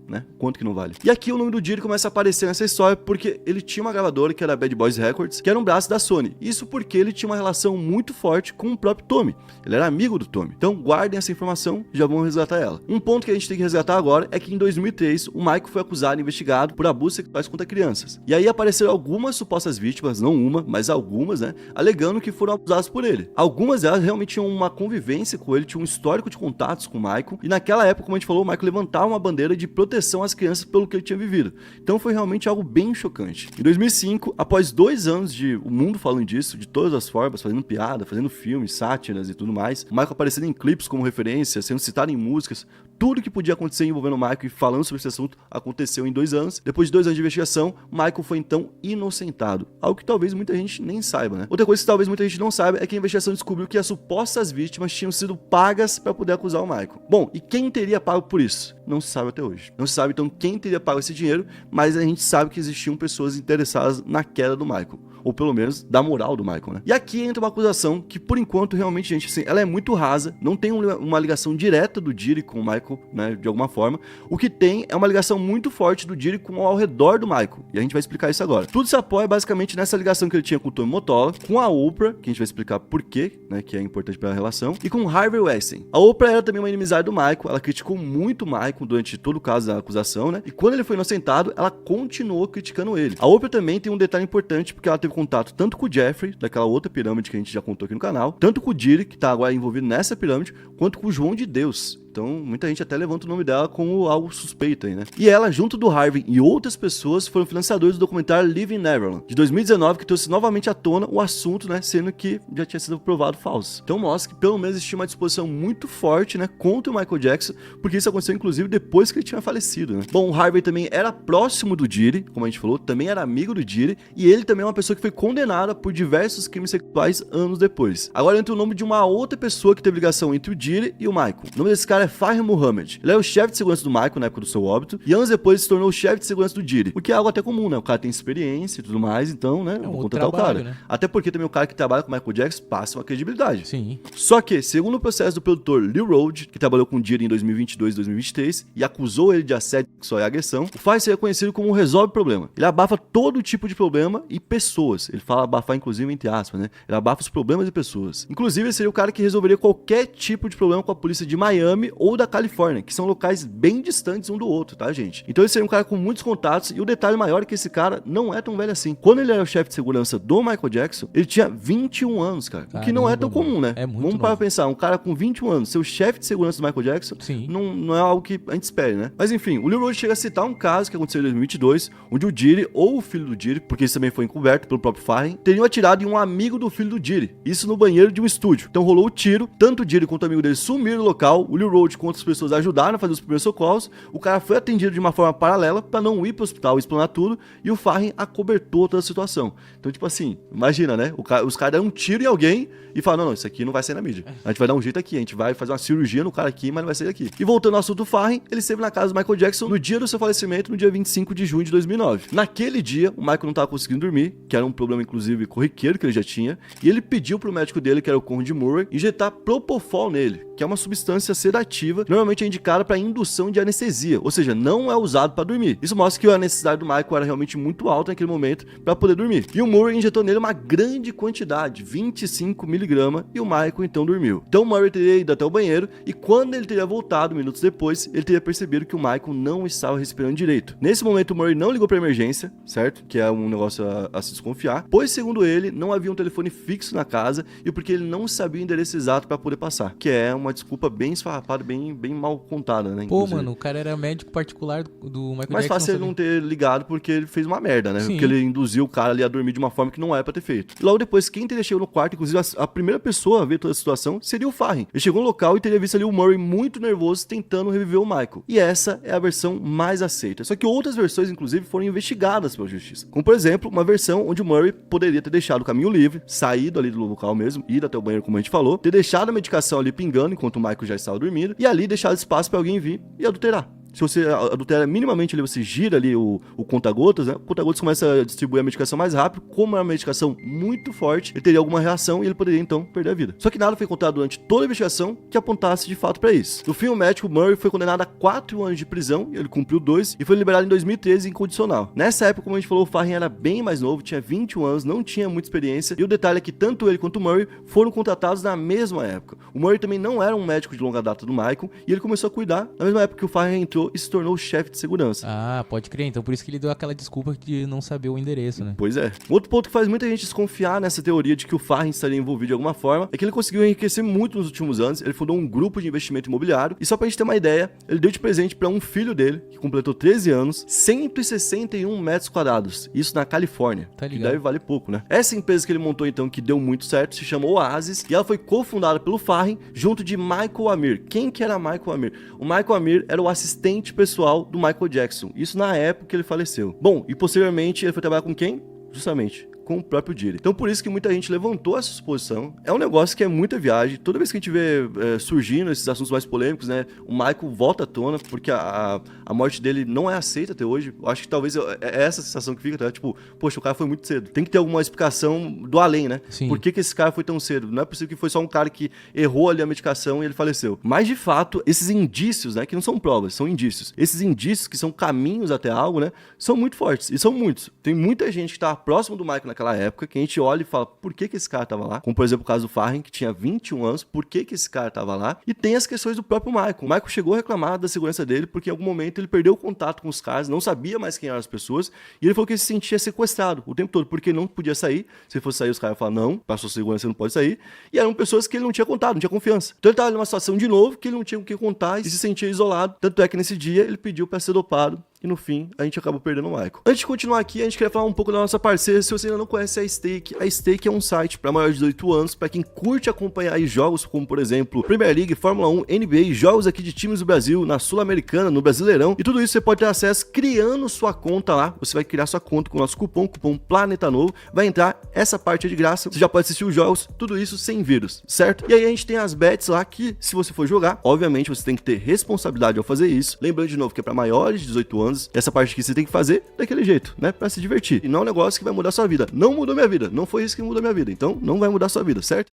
né? Quanto que não vale? E aqui o nome do Diddy começa a aparecer nessa história porque ele tinha uma gravadora que era a Bad Boys Records, que era um braço da Sony. Isso porque ele tinha uma relação muito forte com o próprio Tommy. Ele era amigo do Tommy. Então guardem essa informação e já vamos resgatar ela. Um ponto que a gente tem que resgatar agora é que em 2003 o Michael foi acusado e investigado por abusos sexuais contra crianças. E aí apareceram algumas supostas vítimas, não uma, mas algumas, né? Alegando que foram abusadas por ele. Algumas delas realmente tinham uma convivência com ele, tinham um histórico de contatos com o Michael. E naquela época, como a gente falou, o Michael levantava uma bandeira de proteção às crianças pelo que ele tinha vivido. Então foi realmente algo bem chocante. Em 2005, após 2 anos de o mundo falando disso, de todas as formas, fazendo piada, fazendo filmes, sátiras e tudo mais, o Michael aparecendo em clipes como referência, sendo citado em músicas, tudo que podia acontecer envolvendo o Michael e falando sobre esse assunto aconteceu em 2 anos. Depois de 2 anos de investigação, o Michael foi então inocentado. Algo que talvez muita gente nem saiba, né? Outra coisa que talvez muita gente não saiba é que a investigação descobriu que as supostas vítimas tinham sido pagas para poder acusar o Michael. Bom, e quem teria pago por isso? Não se sabe até hoje. Não se sabe então quem teria pago esse dinheiro, mas a gente sabe que existiam pessoas interessadas na queda do Michael. Ou pelo menos da moral do Michael, né? E aqui entra uma acusação que, por enquanto, realmente, gente, assim, ela é muito rasa, não tem uma ligação direta do Diddy com o Michael, né, de alguma forma. O que tem é uma ligação muito forte do Diddy com ao redor do Michael, e a gente vai explicar isso agora. Tudo se apoia basicamente nessa ligação que ele tinha com o Tommy Mottola, com a Oprah, que a gente vai explicar por quê, né, que é importante para a relação, e com o Harvey Weinstein. A Oprah era também uma inimizade do Michael, ela criticou muito o Michael durante todo o caso da acusação, né, e quando ele foi inocentado, ela continuou criticando ele. A Oprah também tem um detalhe importante, porque ela teve contato tanto com o Jeffrey, daquela outra pirâmide que a gente já contou aqui no canal, tanto com o Diddy, que tá agora envolvido nessa pirâmide, quanto com o João de Deus. Então, muita gente até levanta o nome dela como algo suspeito aí, né? E ela, junto do Harvey e outras pessoas, foram financiadores do documentário Living Neverland, de 2019, que trouxe novamente à tona o assunto, né? Sendo que já tinha sido provado falso. Então, mostra que pelo menos existia uma disposição muito forte, né? Contra o Michael Jackson, porque isso aconteceu, inclusive, depois que ele tinha falecido, né? Bom, o Harvey também era próximo do Diddy, como a gente falou, também era amigo do Diddy, e ele também é uma pessoa que foi condenada por diversos crimes sexuais anos depois. Agora entra o nome de uma outra pessoa que teve ligação entre o Diddy e o Michael. O nome desse cara é Fahim Muhammad. Ele é o chefe de segurança do Michael na época do seu óbito, e anos depois ele se tornou o chefe de segurança do Diddy, o que é algo até comum, né? O cara tem experiência e tudo mais, então, né? Vou contratar o cara. Né? Até porque também o cara que trabalha com o Michael Jackson passa uma credibilidade. Sim. Só que, segundo o processo do produtor Lil Rode, que trabalhou com o Diddy em 2022 e 2023, e acusou ele de assédio sexual e agressão, o Fahim seria conhecido como resolve problema. Ele abafa todo tipo de problema e pessoas. Ele fala abafar, inclusive, entre aspas, né? Ele abafa os problemas e pessoas. Inclusive, ele seria o cara que resolveria qualquer tipo de problema com a polícia de Miami ou da Califórnia, que são locais bem distantes um do outro, tá, gente? Então ele seria um cara com muitos contatos, e o detalhe maior é que esse cara não é tão velho assim. Quando ele era o chefe de segurança do Michael Jackson, ele tinha 21 anos, cara. O que não é tão comum, né? É muito Vamos para pensar, um cara com 21 anos, ser o chefe de segurança do Michael Jackson, não é algo que a gente espere, né? Mas enfim, o Lil Rode chega a citar um caso que aconteceu em 2022, onde o Diddy, ou o filho do Diddy, porque isso também foi encoberto pelo próprio Fahim, teriam atirado em um amigo do filho do Diddy. Isso no banheiro de um estúdio. Então rolou o tiro, tanto o Diddy quanto o amigo dele sumiram no local, o Lil Rode com outras pessoas ajudaram a fazer os primeiros socorros, o cara foi atendido de uma forma paralela para não ir pro hospital e explanar tudo, e o Fahim acobertou toda a situação. Então, tipo assim, imagina, né? Os caras deram um tiro em alguém e falaram, não, isso aqui não vai sair na mídia. A gente vai dar um jeito aqui, a gente vai fazer uma cirurgia no cara aqui, mas não vai sair daqui. E voltando ao assunto do Fahim, ele esteve na casa do Michael Jackson no dia do seu falecimento, no dia 25 de junho de 2009. Naquele dia, o Michael não estava conseguindo dormir, que era um problema, inclusive, corriqueiro que ele já tinha, e ele pediu pro médico dele, que era o Conde Murray, injetar Propofol nele, que é uma substância sedativa sedativa, normalmente é indicada para indução de anestesia, ou seja, não é usado para dormir. Isso mostra que a necessidade do Michael era realmente muito alta naquele momento para poder dormir. E o Murray injetou nele uma grande quantidade, 25 mg, e o Michael então dormiu. Então o Murray teria ido até o banheiro e quando ele teria voltado minutos depois, ele teria percebido que o Michael não estava respirando direito. Nesse momento o Murray não ligou para emergência, certo? Que é um negócio a se desconfiar, pois segundo ele, não havia um telefone fixo na casa e porque ele não sabia o endereço exato para poder passar, que é uma desculpa bem esfarrapada, bem mal contada, né? Pô, mano, o cara era médico particular do Michael Jackson. Mais fácil ele não ter ligado porque ele fez uma merda, né? Sim. Porque ele induziu o cara ali a dormir de uma forma que não era pra ter feito. E logo depois, quem teria chegado no quarto, inclusive a primeira pessoa a ver toda a situação, seria o Farren. Ele chegou no local e teria visto ali o Murray muito nervoso tentando reviver o Michael. E essa é a versão mais aceita. Só que outras versões, inclusive, foram investigadas pela justiça. Como, por exemplo, uma versão onde o Murray poderia ter deixado o caminho livre, saído ali do local mesmo, ido até o banheiro, como a gente falou, ter deixado a medicação ali pingando enquanto o Michael já estava dormindo, e ali deixado espaço pra alguém vir e adulterar. Se você adultera minimamente ali, você gira ali o conta-gotas, né? O conta-gotas começa a distribuir a medicação mais rápido. Como é uma medicação muito forte, ele teria alguma reação e ele poderia então perder a vida. Só que nada foi contado durante toda a investigação que apontasse de fato para isso. No fim, o médico Murray foi condenado a 4 anos de prisão, ele cumpriu 2 e foi liberado em 2013 incondicional. Nessa época, como a gente falou, o Farren era bem mais novo, tinha 21 anos, não tinha muita experiência. E o detalhe é que tanto ele quanto o Murray foram contratados na mesma época. O Murray também não era um médico de longa data do Michael e ele começou a cuidar na mesma época que o Farren entrou e se tornou o chefe de segurança. Ah, pode crer. Então por isso que ele deu aquela desculpa de não saber o endereço, né? Pois é. Outro ponto que faz muita gente desconfiar nessa teoria de que o Farren estaria envolvido de alguma forma é que ele conseguiu enriquecer muito nos últimos anos. Ele fundou um grupo de investimento imobiliário e só pra gente ter uma ideia, ele deu de presente pra um filho dele, que completou 13 anos, 161 metros quadrados. Isso na Califórnia. Tá que ligado. deve valer pouco, né? Essa empresa que ele montou então, que deu muito certo, se chama Oasis e ela foi cofundada pelo Farren junto de Michael Amir. Quem que era Michael Amir? O Michael Amir era o assistente pessoal do Michael Jackson. Isso na época que ele faleceu. Bom, e posteriormente ele foi trabalhar com quem? Justamente com o próprio Diddy. Então por isso que muita gente levantou essa suposição. É um negócio que é muita viagem. Toda vez que a gente vê surgindo esses assuntos mais polêmicos, né, o Michael volta à tona, porque a morte dele não é aceita até hoje. Eu acho que talvez é essa sensação que fica, tá? Tipo, poxa, o cara foi muito cedo. Tem que ter alguma explicação do além, né? Sim. Por que esse cara foi tão cedo? Não é possível que foi só um cara que errou ali a medicação e ele faleceu. Mas de fato, esses indícios, né, que não são provas, são indícios. Esses indícios que são caminhos até algo, né, são muito fortes. E são muitos. Tem muita gente que estava próximo do Michael naquela época, que a gente olha e fala, por que esse cara tava lá? Como, por exemplo, o caso do Farren, que tinha 21 anos, por que esse cara tava lá? E tem as questões do próprio Michael. O Michael chegou a reclamar da segurança dele, porque em algum momento ele perdeu o contato com os caras, não sabia mais quem eram as pessoas, e ele falou que ele se sentia sequestrado o tempo todo, porque ele não podia sair. Se fosse sair, os caras falaram, não, passou segurança, você não pode sair. E eram pessoas que ele não tinha contato, não tinha confiança. Então ele tava numa situação de novo, que ele não tinha o que contar e se sentia isolado. Tanto é que nesse dia ele pediu para ser dopado, e no fim, a gente acabou perdendo o Michael. Antes de continuar aqui, a gente queria falar um pouco da nossa parceira. Se você ainda não conhece a Stake é um site para maiores de 18 anos, para quem curte acompanhar aí jogos como, por exemplo, Premier League, Fórmula 1, NBA, jogos aqui de times do Brasil, na Sul-Americana, no Brasileirão. E tudo isso você pode ter acesso criando sua conta lá. Você vai criar sua conta com o nosso cupom Planeta Novo. Vai entrar, essa parte é de graça. Você já pode assistir os jogos, tudo isso sem vírus, certo? E aí a gente tem as bets lá que, se você for jogar, obviamente você tem que ter responsabilidade ao fazer isso. Lembrando de novo que é para maiores de 18 anos. Essa parte que você tem que fazer daquele jeito, né? Pra se divertir. E não é um negócio que vai mudar a sua vida. Não mudou minha vida. Não foi isso que mudou minha vida. Então, não vai mudar a sua vida, certo?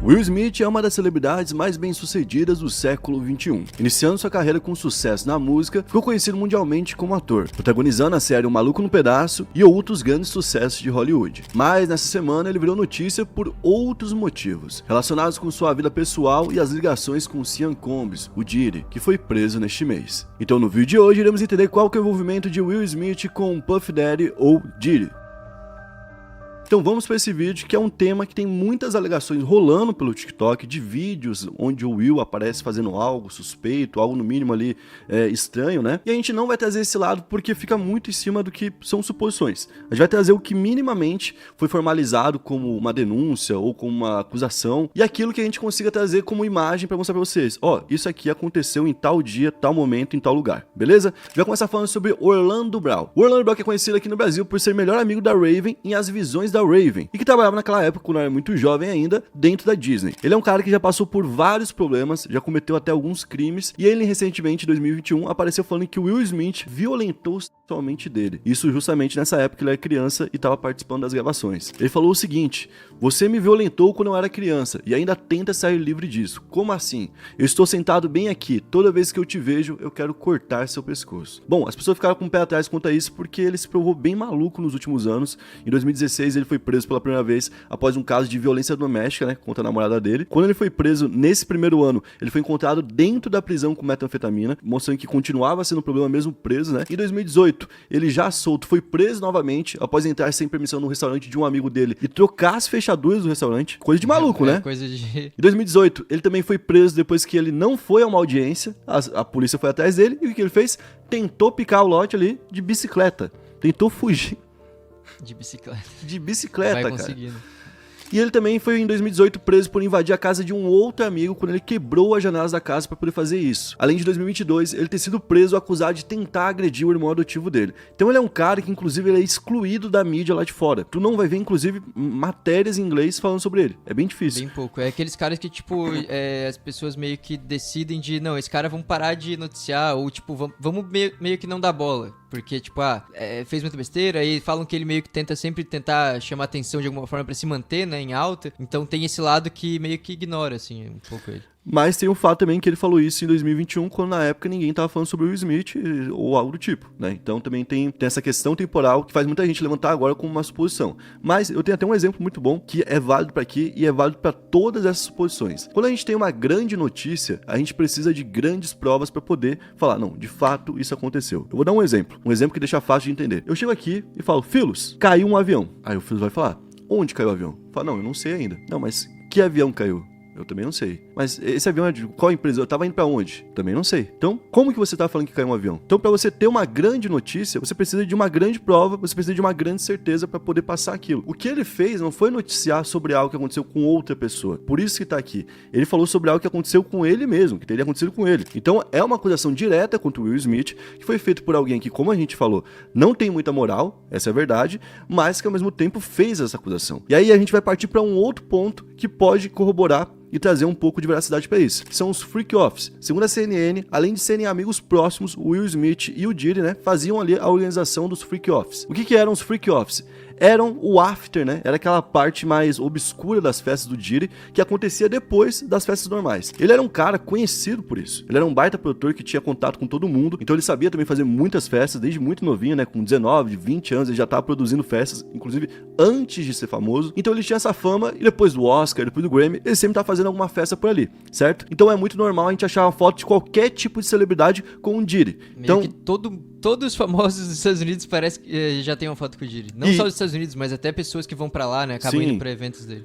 Will Smith é uma das celebridades mais bem-sucedidas do século XXI. Iniciando sua carreira com sucesso na música, ficou conhecido mundialmente como ator, protagonizando a série O Maluco no Pedaço e outros grandes sucessos de Hollywood. Mas nessa semana ele virou notícia por outros motivos, relacionados com sua vida pessoal e as ligações com Sean Combs, o Diddy, que foi preso neste mês. Então no vídeo de hoje iremos entender qual que é o envolvimento de Will Smith com Puff Daddy ou Diddy. Então vamos para esse vídeo, que é um tema que tem muitas alegações rolando pelo TikTok, de vídeos onde o Will aparece fazendo algo suspeito, algo no mínimo ali estranho, né? E a gente não vai trazer esse lado porque fica muito em cima do que são suposições. A gente vai trazer o que minimamente foi formalizado como uma denúncia ou como uma acusação, e aquilo que a gente consiga trazer como imagem para mostrar para vocês. Ó, isso aqui aconteceu em tal dia, tal momento, em tal lugar, beleza? A gente vai começar falando sobre Orlando Brown. O Orlando Brown que é conhecido aqui no Brasil por ser melhor amigo da Raven em As Visões da Raven, e que trabalhava naquela época, quando era muito jovem ainda, dentro da Disney. Ele é um cara que já passou por vários problemas, já cometeu até alguns crimes, e ele recentemente, em 2021, apareceu falando que o Will Smith violentou totalmente dele. Isso justamente nessa época ele era criança e estava participando das gravações. Ele falou o seguinte: você me violentou quando eu era criança e ainda tenta sair livre disso. Como assim? Eu estou sentado bem aqui. Toda vez que eu te vejo, eu quero cortar seu pescoço. Bom, as pessoas ficaram com o pé atrás quanto a isso porque ele se provou bem maluco nos últimos anos. Em 2016 ele foi preso pela primeira vez após um caso de violência doméstica, né, contra a namorada dele. Quando ele foi preso nesse primeiro ano, ele foi encontrado dentro da prisão com metanfetamina, mostrando que continuava sendo um problema mesmo preso, né? Em 2018, ele já solto foi preso novamente após entrar sem permissão no restaurante de um amigo dele e trocar as fechaduras do restaurante. Coisa de maluco, né? Coisa de... Em 2018, ele também foi preso depois que ele não foi a uma audiência, a polícia foi atrás dele e o que ele fez? Tentou picar o lote ali de bicicleta. Tentou fugir. De bicicleta. De bicicleta, Vai cara. conseguindo. E ele também foi em 2018 preso por invadir a casa de um outro amigo quando ele quebrou as janelas da casa para poder fazer isso. Além de 2022, ele ter sido preso acusado de tentar agredir o irmão adotivo dele. Então ele é um cara que inclusive ele é excluído da mídia lá de fora. Tu não vai ver inclusive matérias em inglês falando sobre ele. É bem difícil. Bem pouco. É aqueles caras que, tipo, as pessoas meio que decidem de, não, esse cara vamos parar de noticiar, ou tipo, vamos meio que não dar bola. Porque, tipo, fez muita besteira, aí falam que ele meio que tenta sempre tentar chamar atenção de alguma forma pra se manter, né, em alta. Então tem esse lado que meio que ignora, assim, um pouco ele. Mas tem o fato também que ele falou isso em 2021, quando na época ninguém tava falando sobre o Will Smith ou algo do tipo, né? Então também tem essa questão temporal que faz muita gente levantar agora como uma suposição. Mas eu tenho até um exemplo muito bom que é válido para aqui e é válido para todas essas suposições. Quando a gente tem uma grande notícia, a gente precisa de grandes provas para poder falar, não, de fato isso aconteceu. Eu vou dar um exemplo que deixa fácil de entender. Eu chego aqui e falo, Philos, caiu um avião. Aí o Philos vai falar, onde caiu o avião? Fala, não, eu não sei ainda. Não, mas que avião caiu? Eu também não sei. Mas esse avião é de qual empresa? Eu tava indo pra onde? Também não sei. Então, como que você tá falando que caiu um avião? Então, pra você ter uma grande notícia, você precisa de uma grande prova, você precisa de uma grande certeza pra poder passar aquilo. O que ele fez não foi noticiar sobre algo que aconteceu com outra pessoa. Por isso que tá aqui. Ele falou sobre algo que aconteceu com ele mesmo, que teria acontecido com ele. Então, é uma acusação direta contra o Will Smith, que foi feito por alguém que, como a gente falou, não tem muita moral, essa é a verdade, mas que ao mesmo tempo fez essa acusação. E aí a gente vai partir pra um outro ponto que pode corroborar e trazer um pouco de veracidade para isso, que são os freak-offs. Segundo a CNN, além de serem amigos próximos, o Will Smith e o Diddy, né, faziam ali a organização dos freak-offs. O que eram os freak-offs? Eram o after, né? Era aquela parte mais obscura das festas do Diddy, que acontecia depois das festas normais. Ele era um cara conhecido por isso. Ele era um baita produtor que tinha contato com todo mundo, então ele sabia também fazer muitas festas, desde muito novinho, né? Com 19, 20 anos, ele já estava produzindo festas, inclusive antes de ser famoso. Então ele tinha essa fama, e depois do Oscar, depois do Grammy, ele sempre tá fazendo alguma festa por ali, certo? Então é muito normal a gente achar uma foto de qualquer tipo de celebridade com o Diddy. Então, que todos os famosos dos Estados Unidos parece que já tem uma foto com o Diddy. Não só dos Estados Unidos, mas até pessoas que vão pra lá, né? Acabam indo pra eventos dele.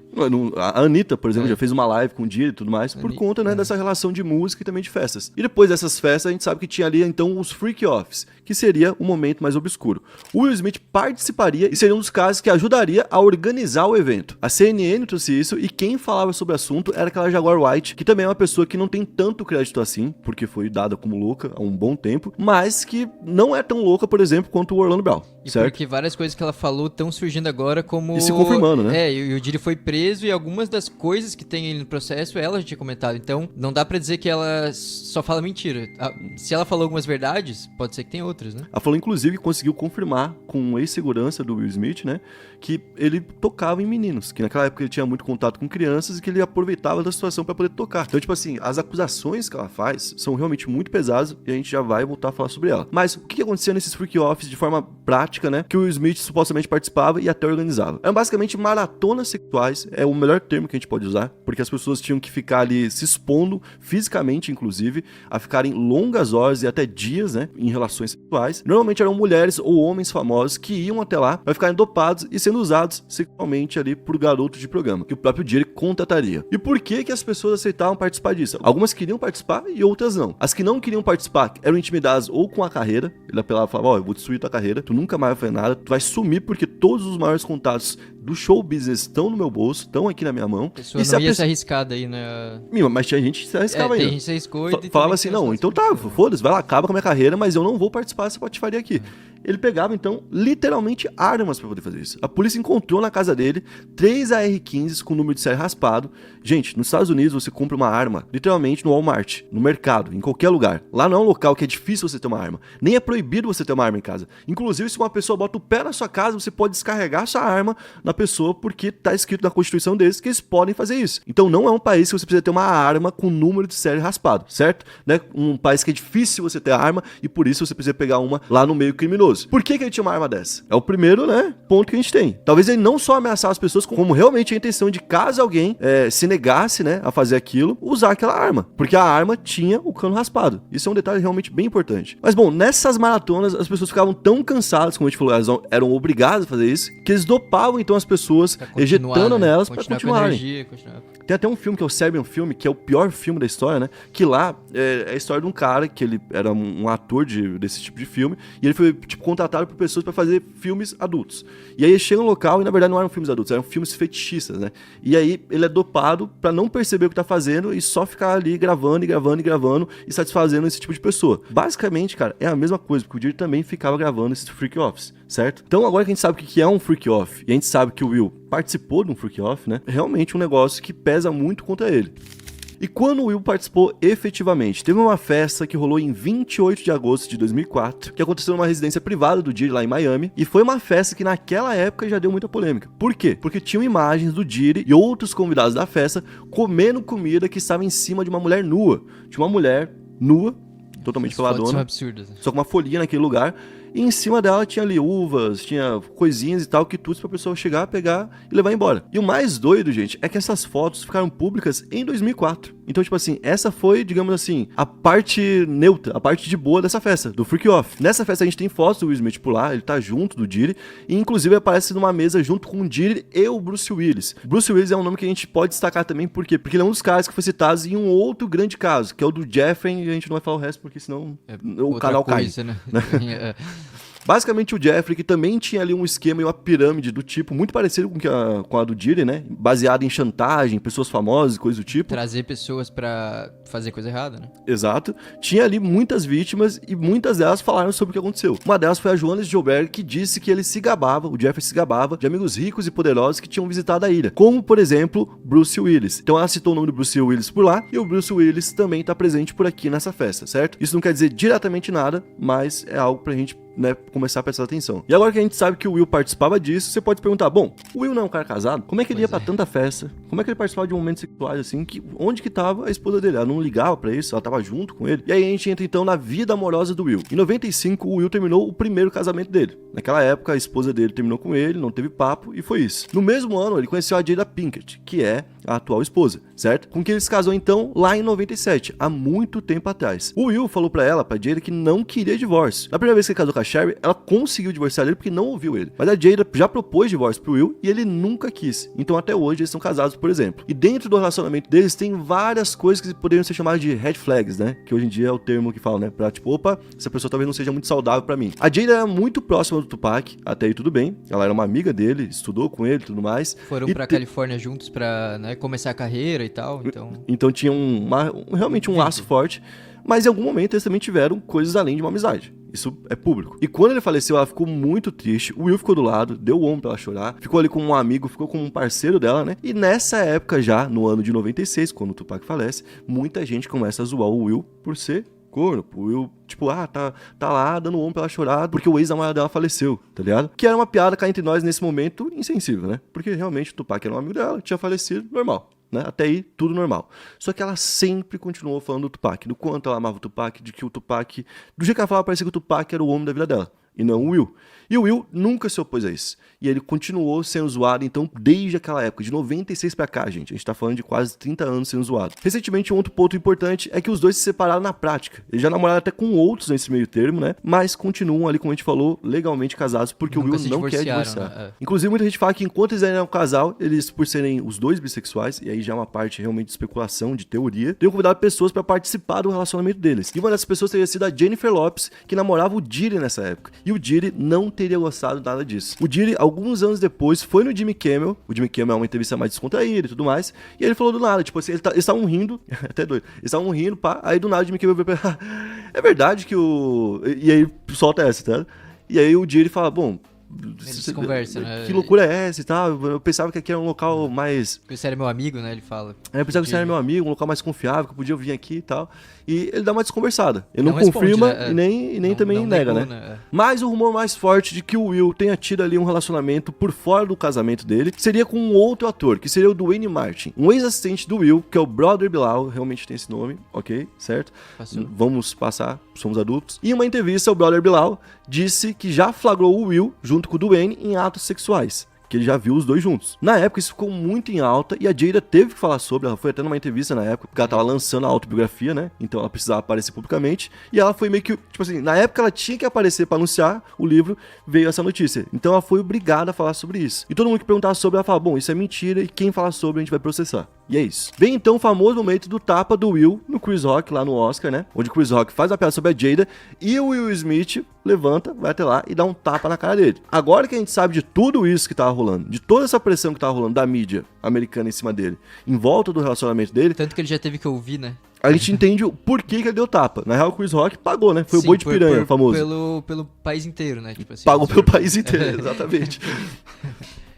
A Anitta, por exemplo, já fez uma live com o Diddy e tudo mais, por conta, né, dessa relação de música e também de festas. E depois dessas festas, a gente sabe que tinha ali, então, os freak-offs, que seria o momento mais obscuro. O Will Smith participaria e seria um dos casos que ajudaria a organizar o evento. A CNN trouxe isso e quem falava sobre o assunto era aquela Jaguar White, que também é uma pessoa que não tem tanto crédito assim, porque foi dada como louca há um bom tempo, mas que não é tão louca, por exemplo, quanto o Orlando Brown, e certo? Porque várias coisas que ela falou estão surgindo agora como... E se confirmando, né? E o Diddy foi preso e algumas das coisas que tem aí no processo, ela já tinha comentado. Então, não dá pra dizer que ela só fala mentira. Se ela falou algumas verdades, pode ser que tem outras, né? Ela falou, inclusive, que conseguiu confirmar com um ex-segurança do Will Smith, né, que ele tocava em meninos, que naquela época ele tinha muito contato com crianças e que ele aproveitava da situação pra poder tocar. Então, tipo assim, as acusações que ela faz são realmente muito pesadas e a gente já vai voltar a falar sobre ela. Mas o que acontecia nesses freak-offs de forma prática, né, que o Will Smith supostamente participava e até organizava? Eram basicamente maratonas sexuais, é o melhor termo que a gente pode usar, porque as pessoas tinham que ficar ali se expondo fisicamente, inclusive, a ficarem longas horas e até dias, né, em relações sexuais. Normalmente eram mulheres ou homens famosos que iam até lá para ficarem dopados e sendo usados sexualmente ali por garotos de programa, que o próprio Diddy contrataria. E por que as pessoas aceitavam participar disso? Algumas queriam participar e outras não. As que não queriam participar eram intimidadas ou com a carreira, ele apelava e falava, eu vou destruir tua carreira, tu nunca mais vai fazer nada, tu vai sumir porque todos os maiores contatos do show business estão no meu bolso, estão aqui na minha mão. A pessoa não ia se arriscar daí, né? Mas tinha gente que se arriscava aí. Tem gente que se arriscou e falava assim, não, então tá, foda-se, vai lá, acaba com a minha carreira, mas eu não vou participar dessa patifaria aqui. Ele pegava, então, literalmente armas pra poder fazer isso. A polícia encontrou na casa dele 3 AR-15s com número de série raspado. Gente, nos Estados Unidos você compra uma arma, literalmente no Walmart, no mercado, em qualquer lugar. Lá não é um local que é difícil você ter uma arma. Nem é proibido você ter uma arma em casa. Inclusive, se uma pessoa bota o pé na sua casa, você pode descarregar sua arma na pessoa, porque tá escrito na Constituição deles que eles podem fazer isso. Então não é um país que você precisa ter uma arma com número de série raspado, certo? Né? Um país que é difícil você ter arma e por isso você precisa pegar uma lá no meio criminoso. Por que ele tinha uma arma dessa? É o primeiro, né, ponto que a gente tem. Talvez ele não só ameaçar as pessoas, como realmente a intenção de, caso alguém se negasse, né, a fazer aquilo, usar aquela arma. Porque a arma tinha o cano raspado. Isso é um detalhe realmente bem importante. Mas bom, nessas maratonas, as pessoas ficavam tão cansadas, como a gente falou, elas eram obrigadas a fazer isso, que eles dopavam então as pessoas, ejetando nelas pra continuarem. Tem até um filme que é o Serbian Film, que é o pior filme da história, né? Que lá é a história de um cara que ele era um ator desse tipo de filme, e ele foi, tipo, contratado por pessoas pra fazer filmes adultos. E aí ele chega no local e, na verdade, não eram filmes adultos, eram filmes fetichistas, né? E aí ele é dopado pra não perceber o que tá fazendo e só ficar ali gravando e satisfazendo esse tipo de pessoa. Basicamente, cara, é a mesma coisa, porque o Diddy também ficava gravando esses freak-offs, certo? Então, agora que a gente sabe o que é um freak-off, e a gente sabe que o Will participou de um freak-off, né? É realmente um negócio que pesa muito contra ele. E quando o Will participou efetivamente? Teve uma festa que rolou em 28 de agosto de 2004, que aconteceu numa residência privada do Diddy lá em Miami, e foi uma festa que naquela época já deu muita polêmica. Por quê? Porque tinham imagens do Diddy e outros convidados da festa comendo comida que estava em cima de uma mulher nua. Tinha uma mulher nua, totalmente peladona, são absurdas, né? Só com uma folhinha naquele lugar. E em cima dela tinha ali uvas, tinha coisinhas e tal, quitutes pra pessoa chegar, pegar e levar embora. E o mais doido, gente, é que essas fotos ficaram públicas em 2004. Então, tipo assim, essa foi, digamos assim, a parte neutra, a parte de boa dessa festa, do Freak Off. Nessa festa a gente tem fotos do Will Smith por lá, ele tá junto do Diddy, e inclusive aparece numa mesa junto com o Diddy e o Bruce Willis. Bruce Willis é um nome que a gente pode destacar também, por quê? Porque ele é um dos caras que foi citado em um outro grande caso, que é o do Jeffrey, e a gente não vai falar o resto, porque senão o canal cai. Né? Basicamente o Jeffrey, que também tinha ali um esquema e uma pirâmide do tipo, muito parecido com a do Diddy, né? Baseado em chantagem, pessoas famosas e coisa do tipo. Trazer pessoas pra fazer coisa errada, né? Exato. Tinha ali muitas vítimas e muitas delas falaram sobre o que aconteceu. Uma delas foi a Joana Gilbert, que disse que ele se gabava, o Jeffrey se gabava, de amigos ricos e poderosos que tinham visitado a ilha. Como, por exemplo, Bruce Willis. Então ela citou o nome do Bruce Willis por lá e o Bruce Willis também tá presente por aqui nessa festa, certo? Isso não quer dizer diretamente nada, mas é algo pra gente, né, começar a prestar atenção. E agora que a gente sabe que o Will participava disso, você pode se perguntar, bom, o Will não é um cara casado? Como é que ele ia pra tanta festa? Como é que ele participava de momentos sexuais, assim, onde que tava a esposa dele? Ela não ligava pra isso, ela tava junto com ele. E aí a gente entra, então, na vida amorosa do Will. Em 95, o Will terminou o primeiro casamento dele. Naquela época, a esposa dele terminou com ele, não teve papo, e foi isso. No mesmo ano, ele conheceu a Jada Pinkett, que é a atual esposa, certo? Com quem ele se casou, então, lá em 97, há muito tempo atrás. O Will falou pra ela, pra Jada, que não queria divórcio. Na primeira vez que ele casou com a Sherry, ela conseguiu divorciar dele porque não ouviu ele. Mas a Jada já propôs divórcio pro Will e ele nunca quis. Então até hoje eles são casados, por exemplo. E dentro do relacionamento deles tem várias coisas que poderiam ser chamadas de red flags, né? Que hoje em dia é o termo que fala, né? Pra tipo, opa, essa pessoa talvez não seja muito saudável pra mim. A Jada era muito próxima do Tupac, até aí tudo bem. Ela era uma amiga dele, estudou com ele e tudo mais. Foram pra Califórnia juntos pra, né, começar a carreira e tal, então tinha realmente um laço forte. Mas em algum momento eles também tiveram coisas além de uma amizade. Isso é público. E quando ele faleceu, ela ficou muito triste. O Will ficou do lado, deu o ombro pra ela chorar. Ficou ali como um amigo, ficou como um parceiro dela, né? E nessa época já, no ano de 96, quando o Tupac falece, muita gente começa a zoar o Will por ser corno. O Will, tipo, tá lá dando o ombro pra ela chorar porque o ex-namorado dela faleceu, tá ligado? Que era uma piada cá entre nós nesse momento insensível, né? Porque realmente o Tupac era um amigo dela, tinha falecido, normal. Né? Até aí, tudo normal. Só que ela sempre continuou falando do Tupac, do quanto ela amava o Tupac, de que o Tupac, do jeito que ela falava, parecia que o Tupac era o homem da vida dela, e não o Will. E o Will nunca se opôs a isso. E ele continuou sendo zoado, então, desde aquela época, de 96 pra cá, gente. A gente tá falando de quase 30 anos sendo zoado. Recentemente, um outro ponto importante é que os dois se separaram na prática. Eles já namoraram até com outros nesse meio termo, né? Mas continuam ali, como a gente falou, legalmente casados, porque nunca o Will não quer divorciar. Né? Inclusive, muita gente fala que enquanto eles eram um casal, eles, por serem os dois bissexuais, e aí já é uma parte realmente de especulação, de teoria, teriam convidado pessoas pra participar do relacionamento deles. E uma dessas pessoas teria sido a Jennifer Lopez, que namorava o Diddy nessa época. E o Diddy não teria gostado nada disso. O Diddy, alguns anos depois, foi no Jimmy Kimmel. O Jimmy Kimmel é uma entrevista mais descontraída e tudo mais. E ele falou do nada, tipo assim, eles estavam rindo, até doido. Eles estavam rindo, pá. Aí do nada o Jimmy Kimmel veio pra é verdade que o... E aí solta essa, tá? E aí o Diddy fala, bom... Eles conversam, né? Que loucura é essa e tal? Eu pensava que aqui era um local mais... Você era meu amigo, né? Ele fala. Eu pensava que você era meu amigo, um local mais confiável, que eu podia vir aqui e tal. E ele dá uma desconversada. Ele não responde, confirma, né? e nem também nega, negou, né? Mas o rumor mais forte de que o Will tenha tido ali um relacionamento por fora do casamento dele seria com um outro ator, que seria o Dwayne Martin, um ex-assistente do Will, que é o Brother Bilal, realmente tem esse nome, ok, certo? Passou. Vamos passar, somos adultos. Em uma entrevista, o Brother Bilal disse que já flagrou o Will, junto com o Dwayne, em atos sexuais. Que ele já viu os dois juntos. Na época isso ficou muito em alta e a Jada teve que falar sobre, ela foi até numa entrevista na época, porque ela tava lançando a autobiografia, né? Então ela precisava aparecer publicamente e ela foi meio que, tipo assim, na época ela tinha que aparecer pra anunciar o livro, veio essa notícia. Então ela foi obrigada a falar sobre isso. E todo mundo que perguntava sobre, ela fala, bom, isso é mentira e quem falar sobre a gente vai processar. E é isso. Vem então o famoso momento do tapa do Will no Chris Rock lá no Oscar, né? Onde o Chris Rock faz a piada sobre a Jada e o Will Smith levanta, vai até lá e dá um tapa na cara dele. Agora que a gente sabe de tudo isso que tava rolando, de toda essa pressão que tava rolando da mídia americana em cima dele, em volta do relacionamento dele, Tanto que ele já teve que ouvir, né? a gente entende o porquê que ele deu tapa. Na real, o Chris Rock pagou, né? Foi o boi de piranha, famoso. Pelo país inteiro, né? Tipo assim, Pagou pelo país inteiro, exatamente.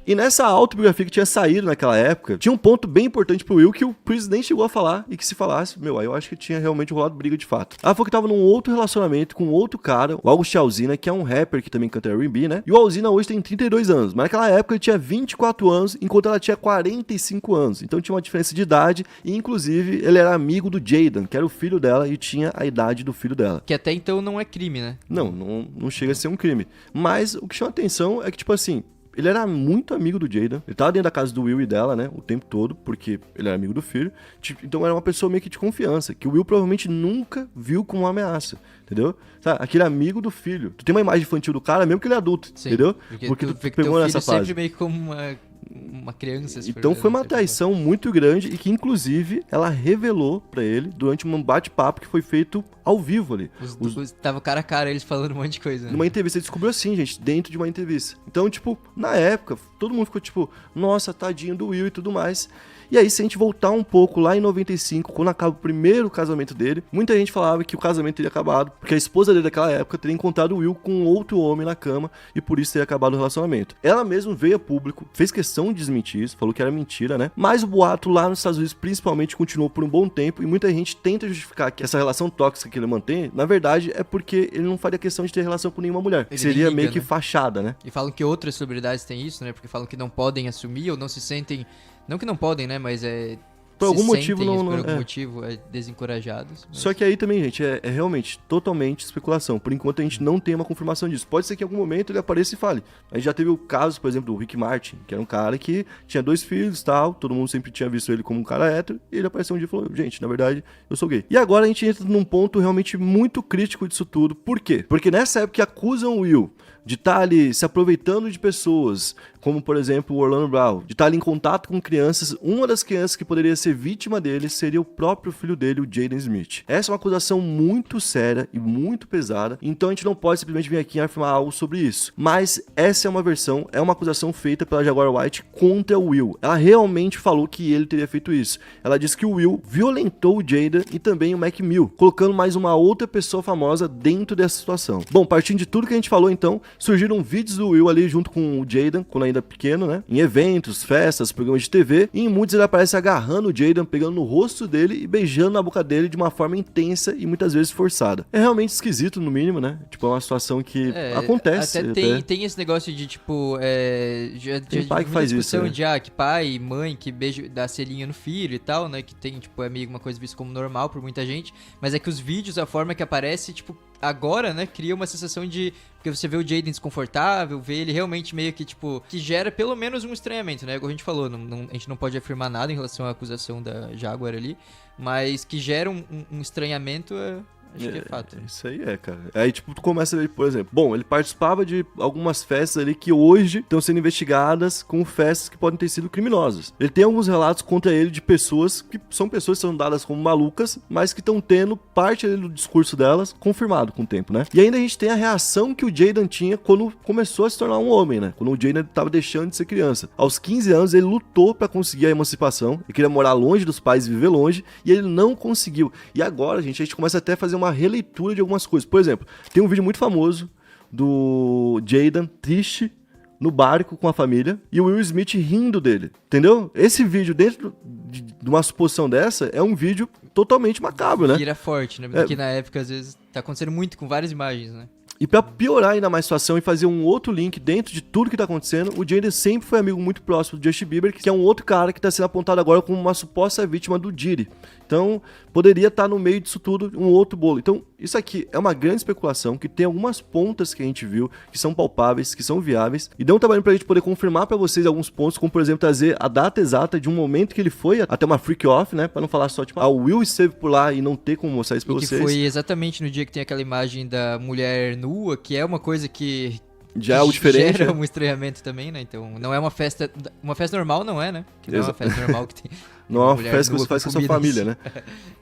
E nessa autobiografia que tinha saído naquela época, tinha um ponto bem importante pro Will que o Chris nem chegou a falar e que se falasse, aí eu acho que tinha realmente rolado briga de fato. Ela falou que tava num outro relacionamento com outro cara, o August Alsina, que é um rapper que também canta R&B, né? E o Alsina hoje tem 32 anos, mas naquela época ele tinha 24 anos, enquanto ela tinha 45 anos. Então tinha uma diferença de idade e, inclusive, ele era amigo do Jaden, que era o filho dela e tinha a idade do filho dela. Que até então não é crime, né? Não chega a ser um crime. Mas o que chama atenção é que, tipo assim, ele era muito amigo do Jaden. Ele tava dentro da casa do Will e dela, né? O tempo todo, porque ele era amigo do filho. Então era uma pessoa meio que de confiança, que o Will provavelmente nunca viu como uma ameaça, entendeu? Sabe? Aquele amigo do filho. Tu tem uma imagem infantil do cara, mesmo que ele é adulto, Sim, entendeu? Porque tu pegou nessa fase. Sempre meio que como uma criança. Então foi uma traição muito grande e que, inclusive, ela revelou pra ele durante um bate-papo que foi feito ao vivo ali. Tava cara a cara eles falando um monte de coisa. Né? Numa entrevista, ele descobriu assim, gente, dentro de uma entrevista. Então, tipo, na época, todo mundo ficou tipo, nossa, tadinho do Will e tudo mais. E aí, se a gente voltar um pouco lá em 95, quando acaba o primeiro casamento dele, muita gente falava que o casamento teria acabado, porque a esposa dele daquela época teria encontrado o Will com outro homem na cama e por isso teria acabado o relacionamento. Ela mesma veio a público, fez questão de desmentir isso, falou que era mentira, né? Mas o boato lá nos Estados Unidos, principalmente, continuou por um bom tempo e muita gente tenta justificar que essa relação tóxica que ele mantém, na verdade, é porque ele não faria questão de ter relação com nenhuma mulher. Ele seria liga, meio que né? Fachada, né? E falam que outras celebridades têm isso, né? Porque falam que não podem assumir ou não se sentem... Não que não podem, né? Mas por algum motivo motivo desencorajados. Mas... Só que aí também, gente, é realmente totalmente especulação. Por enquanto a gente não tem uma confirmação disso. Pode ser que em algum momento ele apareça e fale. A gente já teve o caso, por exemplo, do Rick Martin, que era um cara que tinha 2 filhos e tal, todo mundo sempre tinha visto ele como um cara hétero, e ele apareceu um dia e falou, gente, na verdade, eu sou gay. E agora a gente entra num ponto realmente muito crítico disso tudo. Por quê? Porque nessa época que acusam o Will de estar ali se aproveitando de pessoas, como por exemplo o Orlando Brown, de estar ali em contato com crianças, uma das crianças que poderia ser vítima dele seria o próprio filho dele, o Jaden Smith. Essa é uma acusação muito séria e muito pesada, então a gente não pode simplesmente vir aqui e afirmar algo sobre isso. Mas essa é uma versão, é uma acusação feita pela Jaguar White contra o Will. Ela realmente falou que ele teria feito isso. Ela disse que o Will violentou o Jaden e também o Mac Mill, colocando mais uma outra pessoa famosa dentro dessa situação. Bom, partindo de tudo que a gente falou então, surgiram vídeos do Will ali junto com o Jaden, quando ainda pequeno, né? Em eventos, festas, programas de TV, e em muitos ele aparece agarrando o Jaden, pegando no rosto dele e beijando na boca dele de uma forma intensa e muitas vezes forçada. É realmente esquisito, no mínimo, né? Tipo, é uma situação que acontece. Tem esse negócio de, tipo, tem pai que faz isso, né? Que pai e mãe que dá selinha no filho e tal, né? Que tem, tipo, é meio uma coisa vista como normal por muita gente, mas é que os vídeos, a forma que aparece, tipo, agora, né, cria uma sensação de... Porque você vê o Jaden desconfortável, vê ele realmente meio que, tipo... Que gera pelo menos um estranhamento, né? Como a gente falou, a gente não pode afirmar nada em relação à acusação da Jaguar ali, mas que gera um estranhamento Acho que é fato. Isso aí cara. Aí, tipo, tu começa a ver, por exemplo, bom, ele participava de algumas festas ali que hoje estão sendo investigadas com festas que podem ter sido criminosas. Ele tem alguns relatos contra ele de pessoas que são dadas como malucas, mas que estão tendo parte ali do discurso delas confirmado com o tempo, né? E ainda a gente tem a reação que o Jayden tinha quando começou a se tornar um homem, né? Quando o Jayden tava deixando de ser criança. Aos 15 anos, ele lutou pra conseguir a emancipação. Ele queria morar longe dos pais e viver longe, e ele não conseguiu. E agora, gente, a gente começa até a fazer uma releitura de algumas coisas. Por exemplo, tem um vídeo muito famoso do Jayden triste no barco com a família e o Will Smith rindo dele, entendeu? Esse vídeo, dentro de uma suposição dessa, é um vídeo totalmente macabro, né? Vira forte, né? Porque na época, às vezes, tá acontecendo muito com várias imagens, né? E pra piorar ainda mais a situação e fazer um outro link dentro de tudo que tá acontecendo, o Jayden sempre foi amigo muito próximo do Justin Bieber, que é um outro cara que tá sendo apontado agora como uma suposta vítima do Diddy. Então, poderia estar no meio disso tudo um outro bolo. Então, isso aqui é uma grande especulação, que tem algumas pontas que a gente viu, que são palpáveis, que são viáveis, e dão um trabalho pra gente poder confirmar pra vocês alguns pontos, como, por exemplo, trazer a data exata de um momento que ele foi até uma freak-off, né? Pra não falar só, tipo, o Will esteve por lá e não ter como mostrar isso pra vocês. Que foi exatamente no dia que tem aquela imagem da mulher nua, que é uma coisa que já é algo diferente. Gera um estranhamento também, né? Então, não é uma festa normal, não é, né? Que não é uma festa normal que tem. Não é uma festa que você faz com a sua família, né?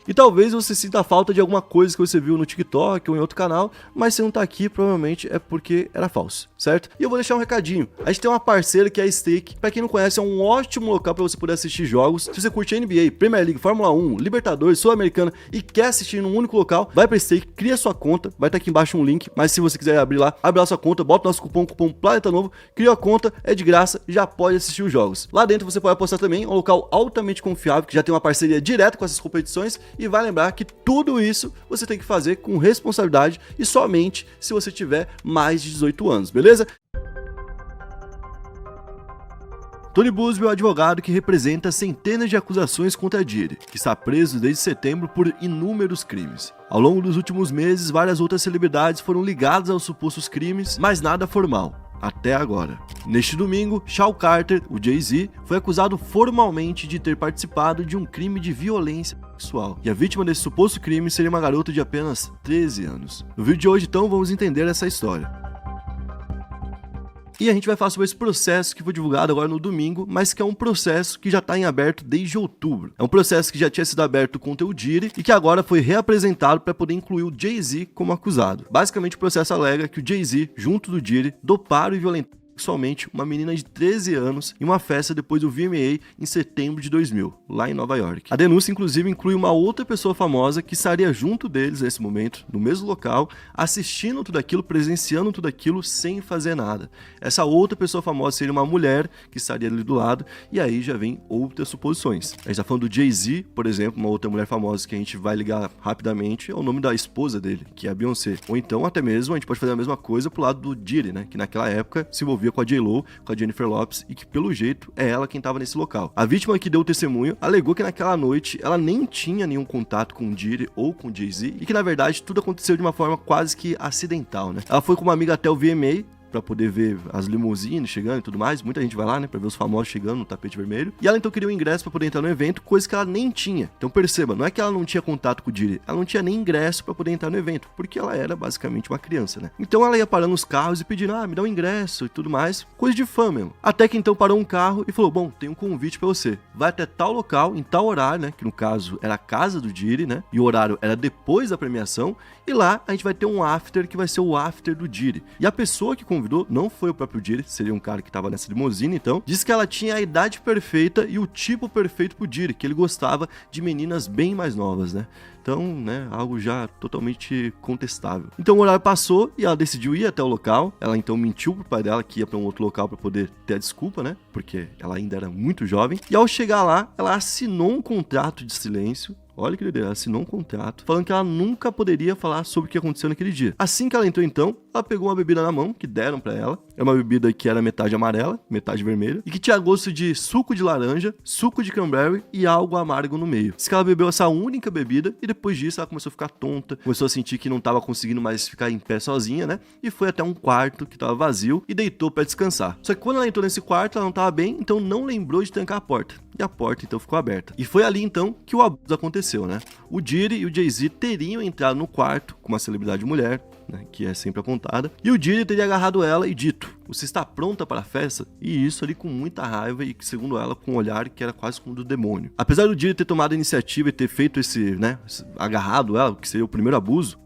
E talvez você sinta falta de alguma coisa que você viu no TikTok ou em outro canal, mas se não tá aqui, provavelmente é porque era falso, certo? E eu vou deixar um recadinho. A gente tem uma parceira que é a Stake. Pra quem não conhece, é um ótimo local pra você poder assistir jogos. Se você curte NBA, Premier League, Fórmula 1, Libertadores, Sul-Americana e quer assistir num único local, vai pra Stake, cria sua conta, vai estar aqui embaixo um link, mas se você quiser abrir lá, abre lá sua conta, bota o nosso cupom Planeta Novo, cria a conta, é de graça, já pode assistir os jogos. Lá dentro você pode apostar também, é um local altamente confiável, que já tem uma parceria direta com essas competições, e vai lembrar que tudo isso você tem que fazer com responsabilidade e somente se você tiver mais de 18 anos, beleza? Tony Buzbee é o advogado que representa centenas de acusações contra Diddy, que está preso desde setembro por inúmeros crimes. Ao longo dos últimos meses, várias outras celebridades foram ligadas aos supostos crimes, mas nada formal. Até agora. Neste domingo, Shawn Carter, o Jay-Z, foi acusado formalmente de ter participado de um crime de violência sexual. E a vítima desse suposto crime seria uma garota de apenas 13 anos. No vídeo de hoje, então, vamos entender essa história. E a gente vai falar sobre esse processo que foi divulgado agora no domingo, mas que é um processo que já está em aberto desde outubro. É um processo que já tinha sido aberto contra o Diddy e que agora foi reapresentado para poder incluir o Jay-Z como acusado. Basicamente, o processo alega que o Jay-Z, junto do Diddy, doparam e violentaram sexualmente uma menina de 13 anos em uma festa depois do VMA em setembro de 2000, lá em Nova York. A denúncia, inclusive, inclui uma outra pessoa famosa que estaria junto deles nesse momento, no mesmo local, assistindo tudo aquilo, presenciando tudo aquilo, sem fazer nada. Essa outra pessoa famosa seria uma mulher que estaria ali do lado, e aí já vem outras suposições. A gente tá falando do Jay-Z, por exemplo, uma outra mulher famosa que a gente vai ligar rapidamente, é o nome da esposa dele, que é a Beyoncé. Ou então, até mesmo, a gente pode fazer a mesma coisa pro lado do Diddy, né, que naquela época se envolvia com a J.Lo, com a Jennifer Lopez, e que pelo jeito é ela quem estava nesse local. A vítima que deu o testemunho alegou que naquela noite ela nem tinha nenhum contato com o Diddy ou com o Jay-Z e que na verdade tudo aconteceu de uma forma quase que acidental, né? Ela foi com uma amiga até o VMA pra poder ver as limusines chegando e tudo mais. Muita gente vai lá, né, pra ver os famosos chegando no tapete vermelho. E ela então queria um ingresso pra poder entrar no evento, coisa que ela nem tinha. Então perceba, não é que ela não tinha contato com o Diddy, ela não tinha nem ingresso pra poder entrar no evento, porque ela era basicamente uma criança, né? Então ela ia parando os carros e pedindo, me dá um ingresso e tudo mais, coisa de fã mesmo. Até que então parou um carro e falou, bom, tem um convite pra você. Vai até tal local, em tal horário, né, que no caso era a casa do Diddy, né, e o horário era depois da premiação, e lá a gente vai ter um after que vai ser o after do Diddy. E a pessoa que convidou não foi o próprio Diddy, seria um cara que tava nessa limusine, então, disse que ela tinha a idade perfeita e o tipo perfeito pro Diddy, que ele gostava de meninas bem mais novas, né? Então, né, algo já totalmente contestável. Então o horário passou e ela decidiu ir até o local. Ela então mentiu pro pai dela que ia pra um outro local pra poder ter a desculpa, né? Porque ela ainda era muito jovem. E ao chegar lá, ela assinou um contrato de silêncio. Olha que doideira, ela assinou um contrato falando que ela nunca poderia falar sobre o que aconteceu naquele dia. Assim que ela entrou então, ela pegou uma bebida na mão, que deram pra ela. É uma bebida que era metade amarela, metade vermelha, e que tinha gosto de suco de laranja, suco de cranberry e algo amargo no meio. Diz que ela bebeu essa única bebida e depois disso ela começou a ficar tonta, começou a sentir que não tava conseguindo mais ficar em pé sozinha, né? E foi até um quarto que tava vazio e deitou pra descansar. Só que quando ela entrou nesse quarto, ela não tava bem, então não lembrou de trancar a porta. e a porta então ficou aberta. E foi ali então que o abuso aconteceu, né? O Diddy e o Jay-Z teriam entrado no quarto com uma celebridade mulher, né, que é sempre apontada, e o Diddy teria agarrado ela e dito: você está pronta para a festa? E isso ali com muita raiva e, segundo ela, com um olhar que era quase como do demônio. Apesar do Diddy ter tomado a iniciativa e ter feito agarrado ela, que seria o primeiro abuso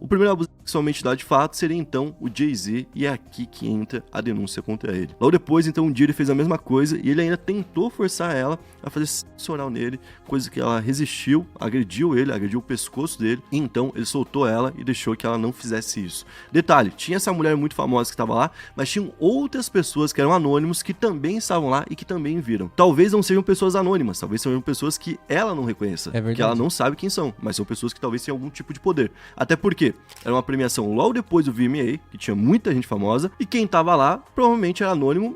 sexualmente dado de fato seria então o Jay-Z, e é aqui que entra a denúncia contra ele. Logo depois, então, o Diddy fez a mesma coisa e ele ainda tentou forçar ela a fazer sexo oral nele, coisa que ela resistiu, agrediu o pescoço dele, e então ele soltou ela e deixou que ela não fizesse isso. Detalhe, tinha essa mulher muito famosa que estava lá, mas tinham outras pessoas que eram anônimos que também estavam lá e que também viram. Talvez não sejam pessoas anônimas, talvez sejam pessoas que ela não reconheça, que ela não sabe quem são, mas são pessoas que talvez tenham algum tipo de poder. Até porque era uma premiação logo depois do VMA, que tinha muita gente famosa, e quem tava lá provavelmente era anônimo,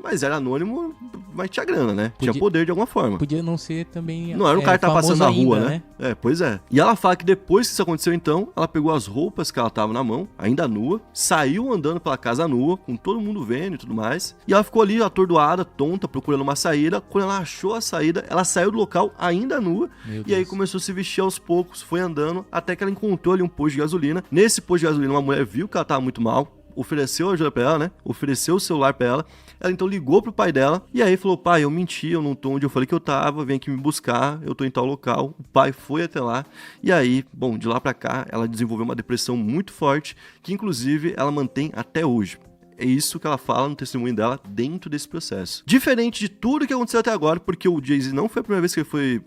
mas tinha grana, né? Tinha poder de alguma forma. Podia não ser também. Não era um cara que tava passando na rua, ainda, né? Pois é. E ela fala que depois que isso aconteceu, então, ela pegou as roupas que ela tava na mão, ainda nua, saiu andando pela casa nua, com todo mundo vendo e tudo mais, e ela ficou ali atordoada, tonta, procurando uma saída. Quando ela achou a saída, ela saiu do local ainda nua, e aí começou a se vestir aos poucos, foi andando, até que ela encontrou ali um posto de gasolina. Nesse posto de gasolina, uma mulher viu que ela tava muito mal, ofereceu ajuda pra ela, né? Ofereceu o celular pra ela. Ela então ligou pro pai dela e aí falou: pai, eu menti, eu não tô onde eu falei que eu tava, vem aqui me buscar, eu tô em tal local. O pai foi até lá e aí, bom, de lá pra cá, ela desenvolveu uma depressão muito forte, que inclusive ela mantém até hoje. É isso que ela fala no testemunho dela dentro desse processo. Diferente de tudo que aconteceu até agora, porque o Jay-Z não foi a primeira vez que ele foi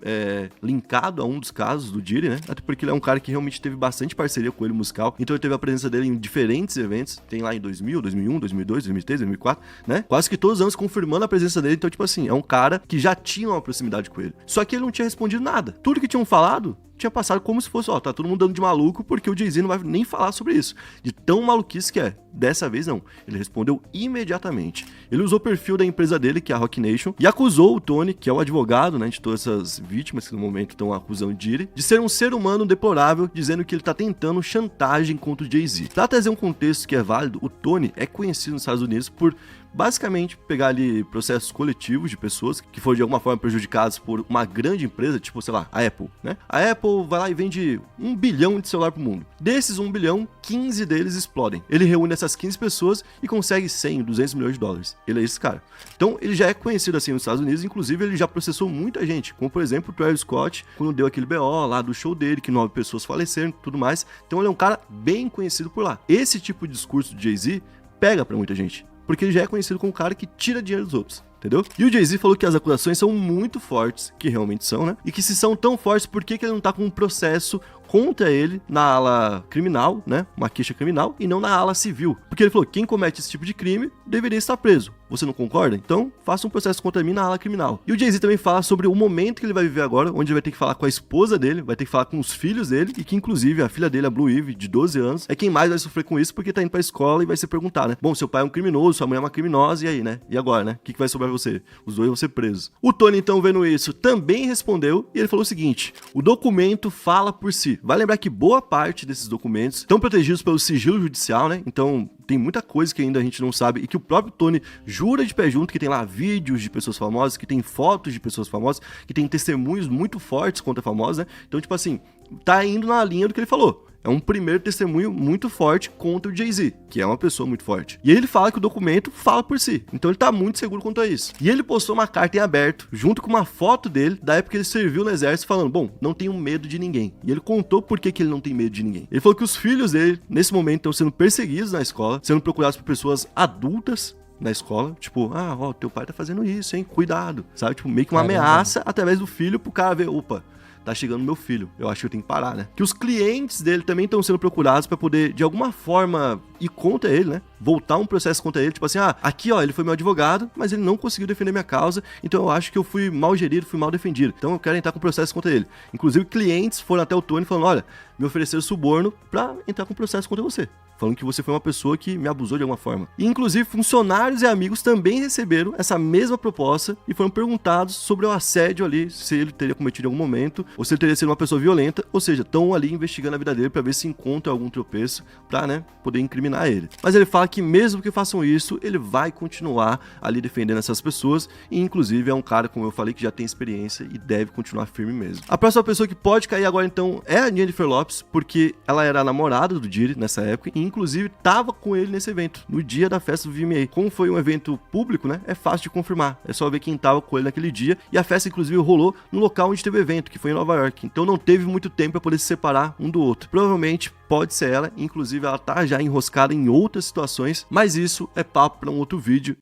linkado a um dos casos do Diddy, né? Até porque ele é um cara que realmente teve bastante parceria com ele musical. Então ele teve a presença dele em diferentes eventos. Tem lá em 2000, 2001, 2002, 2003, 2004, né? Quase que todos os anos confirmando a presença dele. Então, tipo assim, é um cara que já tinha uma proximidade com ele. Só que ele não tinha respondido nada. Tudo que tinham falado tinha passado como se fosse, tá todo mundo dando de maluco porque o Jay-Z não vai nem falar sobre isso. De tão maluquice que é. Dessa vez não. Ele respondeu imediatamente. Ele usou o perfil da empresa dele, que é a Roc Nation, e acusou o Tony, que é o advogado, né, de todas essas vítimas que no momento estão acusando o Diddy, de ser um ser humano deplorável, dizendo que ele tá tentando chantagem contra o Jay-Z. Pra trazer um contexto que é válido, o Tony é conhecido nos Estados Unidos por basicamente pegar ali processos coletivos de pessoas que foram de alguma forma prejudicadas por uma grande empresa, tipo, sei lá, a Apple, né? A Apple vai lá e vende 1 bilhão de celular pro mundo. Desses 1 bilhão, 15 deles explodem. Ele reúne essas 15 pessoas e consegue 100, 200 milhões de dólares. Ele é esse cara. Então, ele já é conhecido assim nos Estados Unidos, inclusive ele já processou muita gente, como por exemplo o Travis Scott, quando deu aquele BO lá do show dele, que 9 pessoas faleceram e tudo mais. Então, ele é um cara bem conhecido por lá. Esse tipo de discurso do Jay-Z pega pra muita gente, porque ele já é conhecido como um cara que tira dinheiro dos outros, entendeu? E o Jay-Z falou que as acusações são muito fortes, que realmente são, né? E que se são tão fortes, por que ele não tá com um processo contra ele na ala criminal, né? Uma queixa criminal, e não na ala civil. Porque ele falou que quem comete esse tipo de crime deveria estar preso. Você não concorda? Então, faça um processo contra mim na ala criminal. E o Jay-Z também fala sobre o momento que ele vai viver agora, onde ele vai ter que falar com a esposa dele, vai ter que falar com os filhos dele, e que inclusive a filha dele, a Blue Ivy, de 12 anos, é quem mais vai sofrer com isso, porque tá indo pra escola e vai se perguntar, né? Bom, seu pai é um criminoso, sua mãe é uma criminosa, e aí, né? E agora, né? O que vai sobrar você? Os dois vão ser presos. O Tony, então, vendo isso, também respondeu, e ele falou o seguinte: o documento fala por si. Vai lembrar que boa parte desses documentos estão protegidos pelo sigilo judicial, né? Então, tem muita coisa que ainda a gente não sabe, e que o próprio Tony jura de pé junto, que tem lá vídeos de pessoas famosas, que tem fotos de pessoas famosas, que tem testemunhos muito fortes contra famosas, né? Então, tipo assim, tá indo na linha do que ele falou. É um primeiro testemunho muito forte contra o Jay-Z, que é uma pessoa muito forte. E ele fala que o documento fala por si. Então ele tá muito seguro quanto a isso. E ele postou uma carta em aberto, junto com uma foto dele, da época que ele serviu no exército, falando: bom, não tenho medo de ninguém. E ele contou por que ele não tem medo de ninguém. Ele falou que os filhos dele, nesse momento, estão sendo perseguidos na escola, sendo procurados por pessoas adultas na escola, tipo, teu pai tá fazendo isso, hein, cuidado, sabe, tipo, meio que uma ameaça através do filho pro cara ver, opa, tá chegando meu filho, eu acho que eu tenho que parar, né? Que os clientes dele também estão sendo procurados pra poder, de alguma forma, ir contra ele, né? Voltar um processo contra ele, tipo assim, aqui, ele foi meu advogado, mas ele não conseguiu defender minha causa, então eu acho que eu fui mal gerido, fui mal defendido, então eu quero entrar com processo contra ele. Inclusive, clientes foram até o Tony falando: olha, me ofereceram suborno pra entrar com processo contra você. falando que você foi uma pessoa que me abusou de alguma forma. E, inclusive, funcionários e amigos também receberam essa mesma proposta e foram perguntados sobre o assédio ali, se ele teria cometido em algum momento, ou se ele teria sido uma pessoa violenta, ou seja, estão ali investigando a vida dele pra ver se encontra algum tropeço pra, né, poder incriminar ele. Mas ele fala que mesmo que façam isso, ele vai continuar ali defendendo essas pessoas e, inclusive, é um cara, como eu falei, que já tem experiência e deve continuar firme mesmo. A próxima pessoa que pode cair agora, então, é a Jennifer Lopez, porque ela era a namorada do Diddy nessa época e, inclusive, tava com ele nesse evento, no dia da festa do VMA. Como foi um evento público, né, é fácil de confirmar. É só ver quem tava com ele naquele dia. E a festa, inclusive, rolou no local onde teve o evento, que foi em Nova York. Então não teve muito tempo para poder se separar um do outro. Provavelmente pode ser ela, inclusive ela tá já enroscada em outras situações, mas isso é papo para um outro vídeo.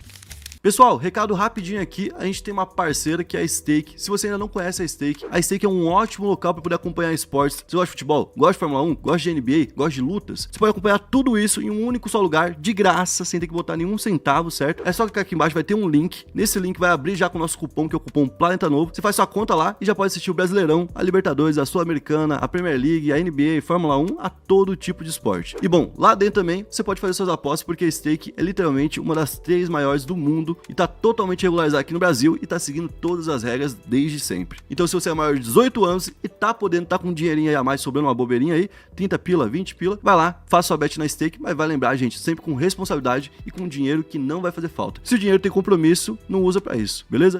Pessoal, recado rapidinho aqui, a gente tem uma parceira que é a Stake. Se você ainda não conhece a Stake é um ótimo local para poder acompanhar esportes. Você gosta de futebol? Gosta de Fórmula 1? Gosta de NBA? Gosta de lutas? Você pode acompanhar tudo isso em um único só lugar, de graça, sem ter que botar nenhum centavo, certo? É só clicar aqui embaixo, vai ter um link. Nesse link vai abrir já com o nosso cupom, que é o cupom Planeta Novo. Você faz sua conta lá e já pode assistir o Brasileirão, a Libertadores, a Sul-Americana, a Premier League, a NBA, Fórmula 1, a todo tipo de esporte. E bom, lá dentro também você pode fazer suas apostas, porque a Stake é literalmente uma das 3 maiores do mundo e tá totalmente regularizado aqui no Brasil e tá seguindo todas as regras desde sempre. Então, se você é maior de 18 anos e tá podendo, tá com um dinheirinho aí a mais, sobrando uma bobeirinha aí, 30 pila, 20 pila, vai lá, faça sua bet na Stake, mas vai lembrar, gente, sempre com responsabilidade e com dinheiro que não vai fazer falta. Se o dinheiro tem compromisso, não usa pra isso, beleza?